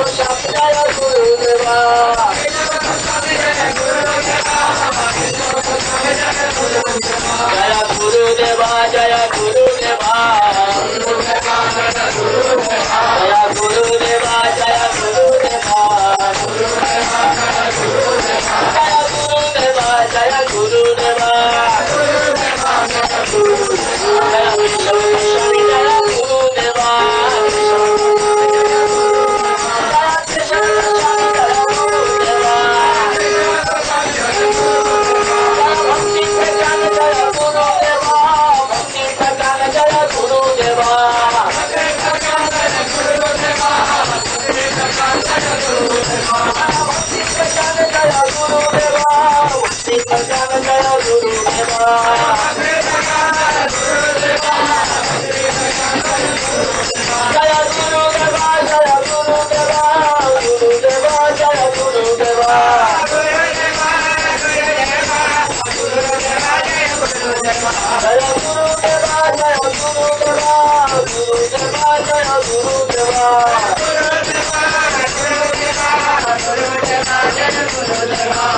Goswami Jaya Gurudeva. Jaya Gurudeva, Jaya Gurudeva. Jaya Gurudeva, Jaya Gurudeva. Jaya Gurudeva, Jaya Gurudeva.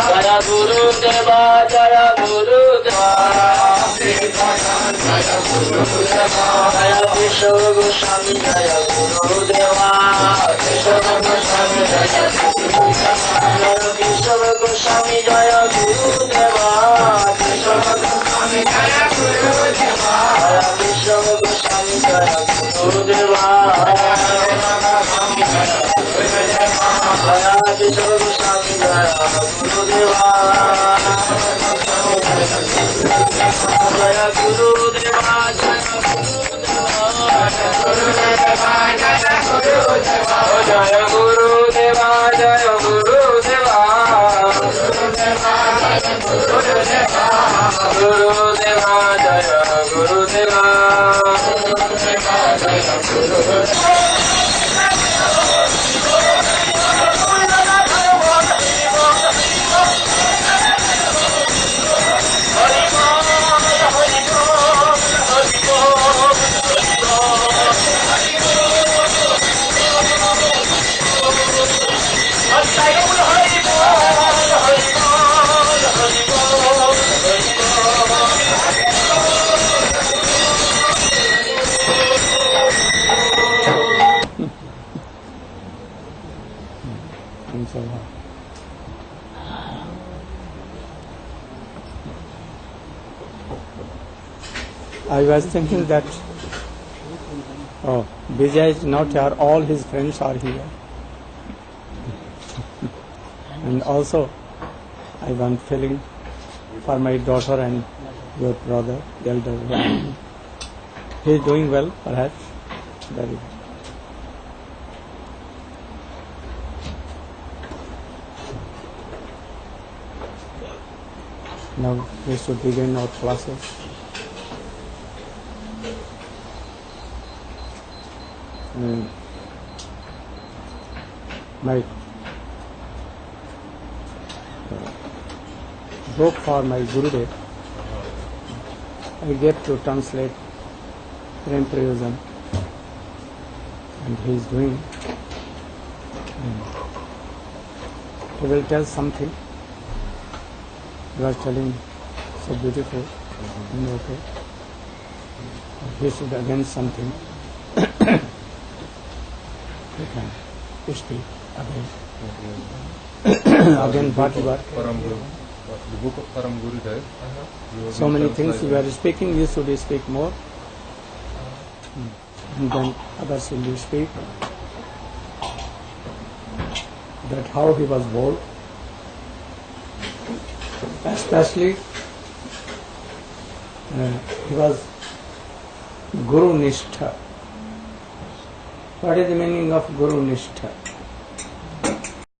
Jaya Gurudeva, Jaya Gurudeva. Jaya Vishnu Goswami, Jaya Gurudeva. Jaya Vishnu Goswami, Jaya Gurudeva. Jaya Vishnu Goswami, Jaya Gurudeva. Jaya Vishnu Goswami, Jaya Gurudeva. Jaya Gurudeva, Jaya Gurudeva, Jaya Gurudeva. Gurudeva, Jaya Gurudeva. I was thinking that, Vijay is not here, all his friends are here. And also, I want feeling for my daughter and your brother, the elder one. He is doing well, perhaps. Very well. Now we should begin our classes. My book for my Gurudev, I get to translate Prem Prayojan, and he is doing. He will tell something. He was telling so beautiful. Okay. He should again something. We can speak again. Again, what? The book of Param Gurudev. So many things you are speaking, you should speak more. And then others will speak. That how he was born. Especially, he was Guru Nishtha. What is the meaning of Guru Nishtha?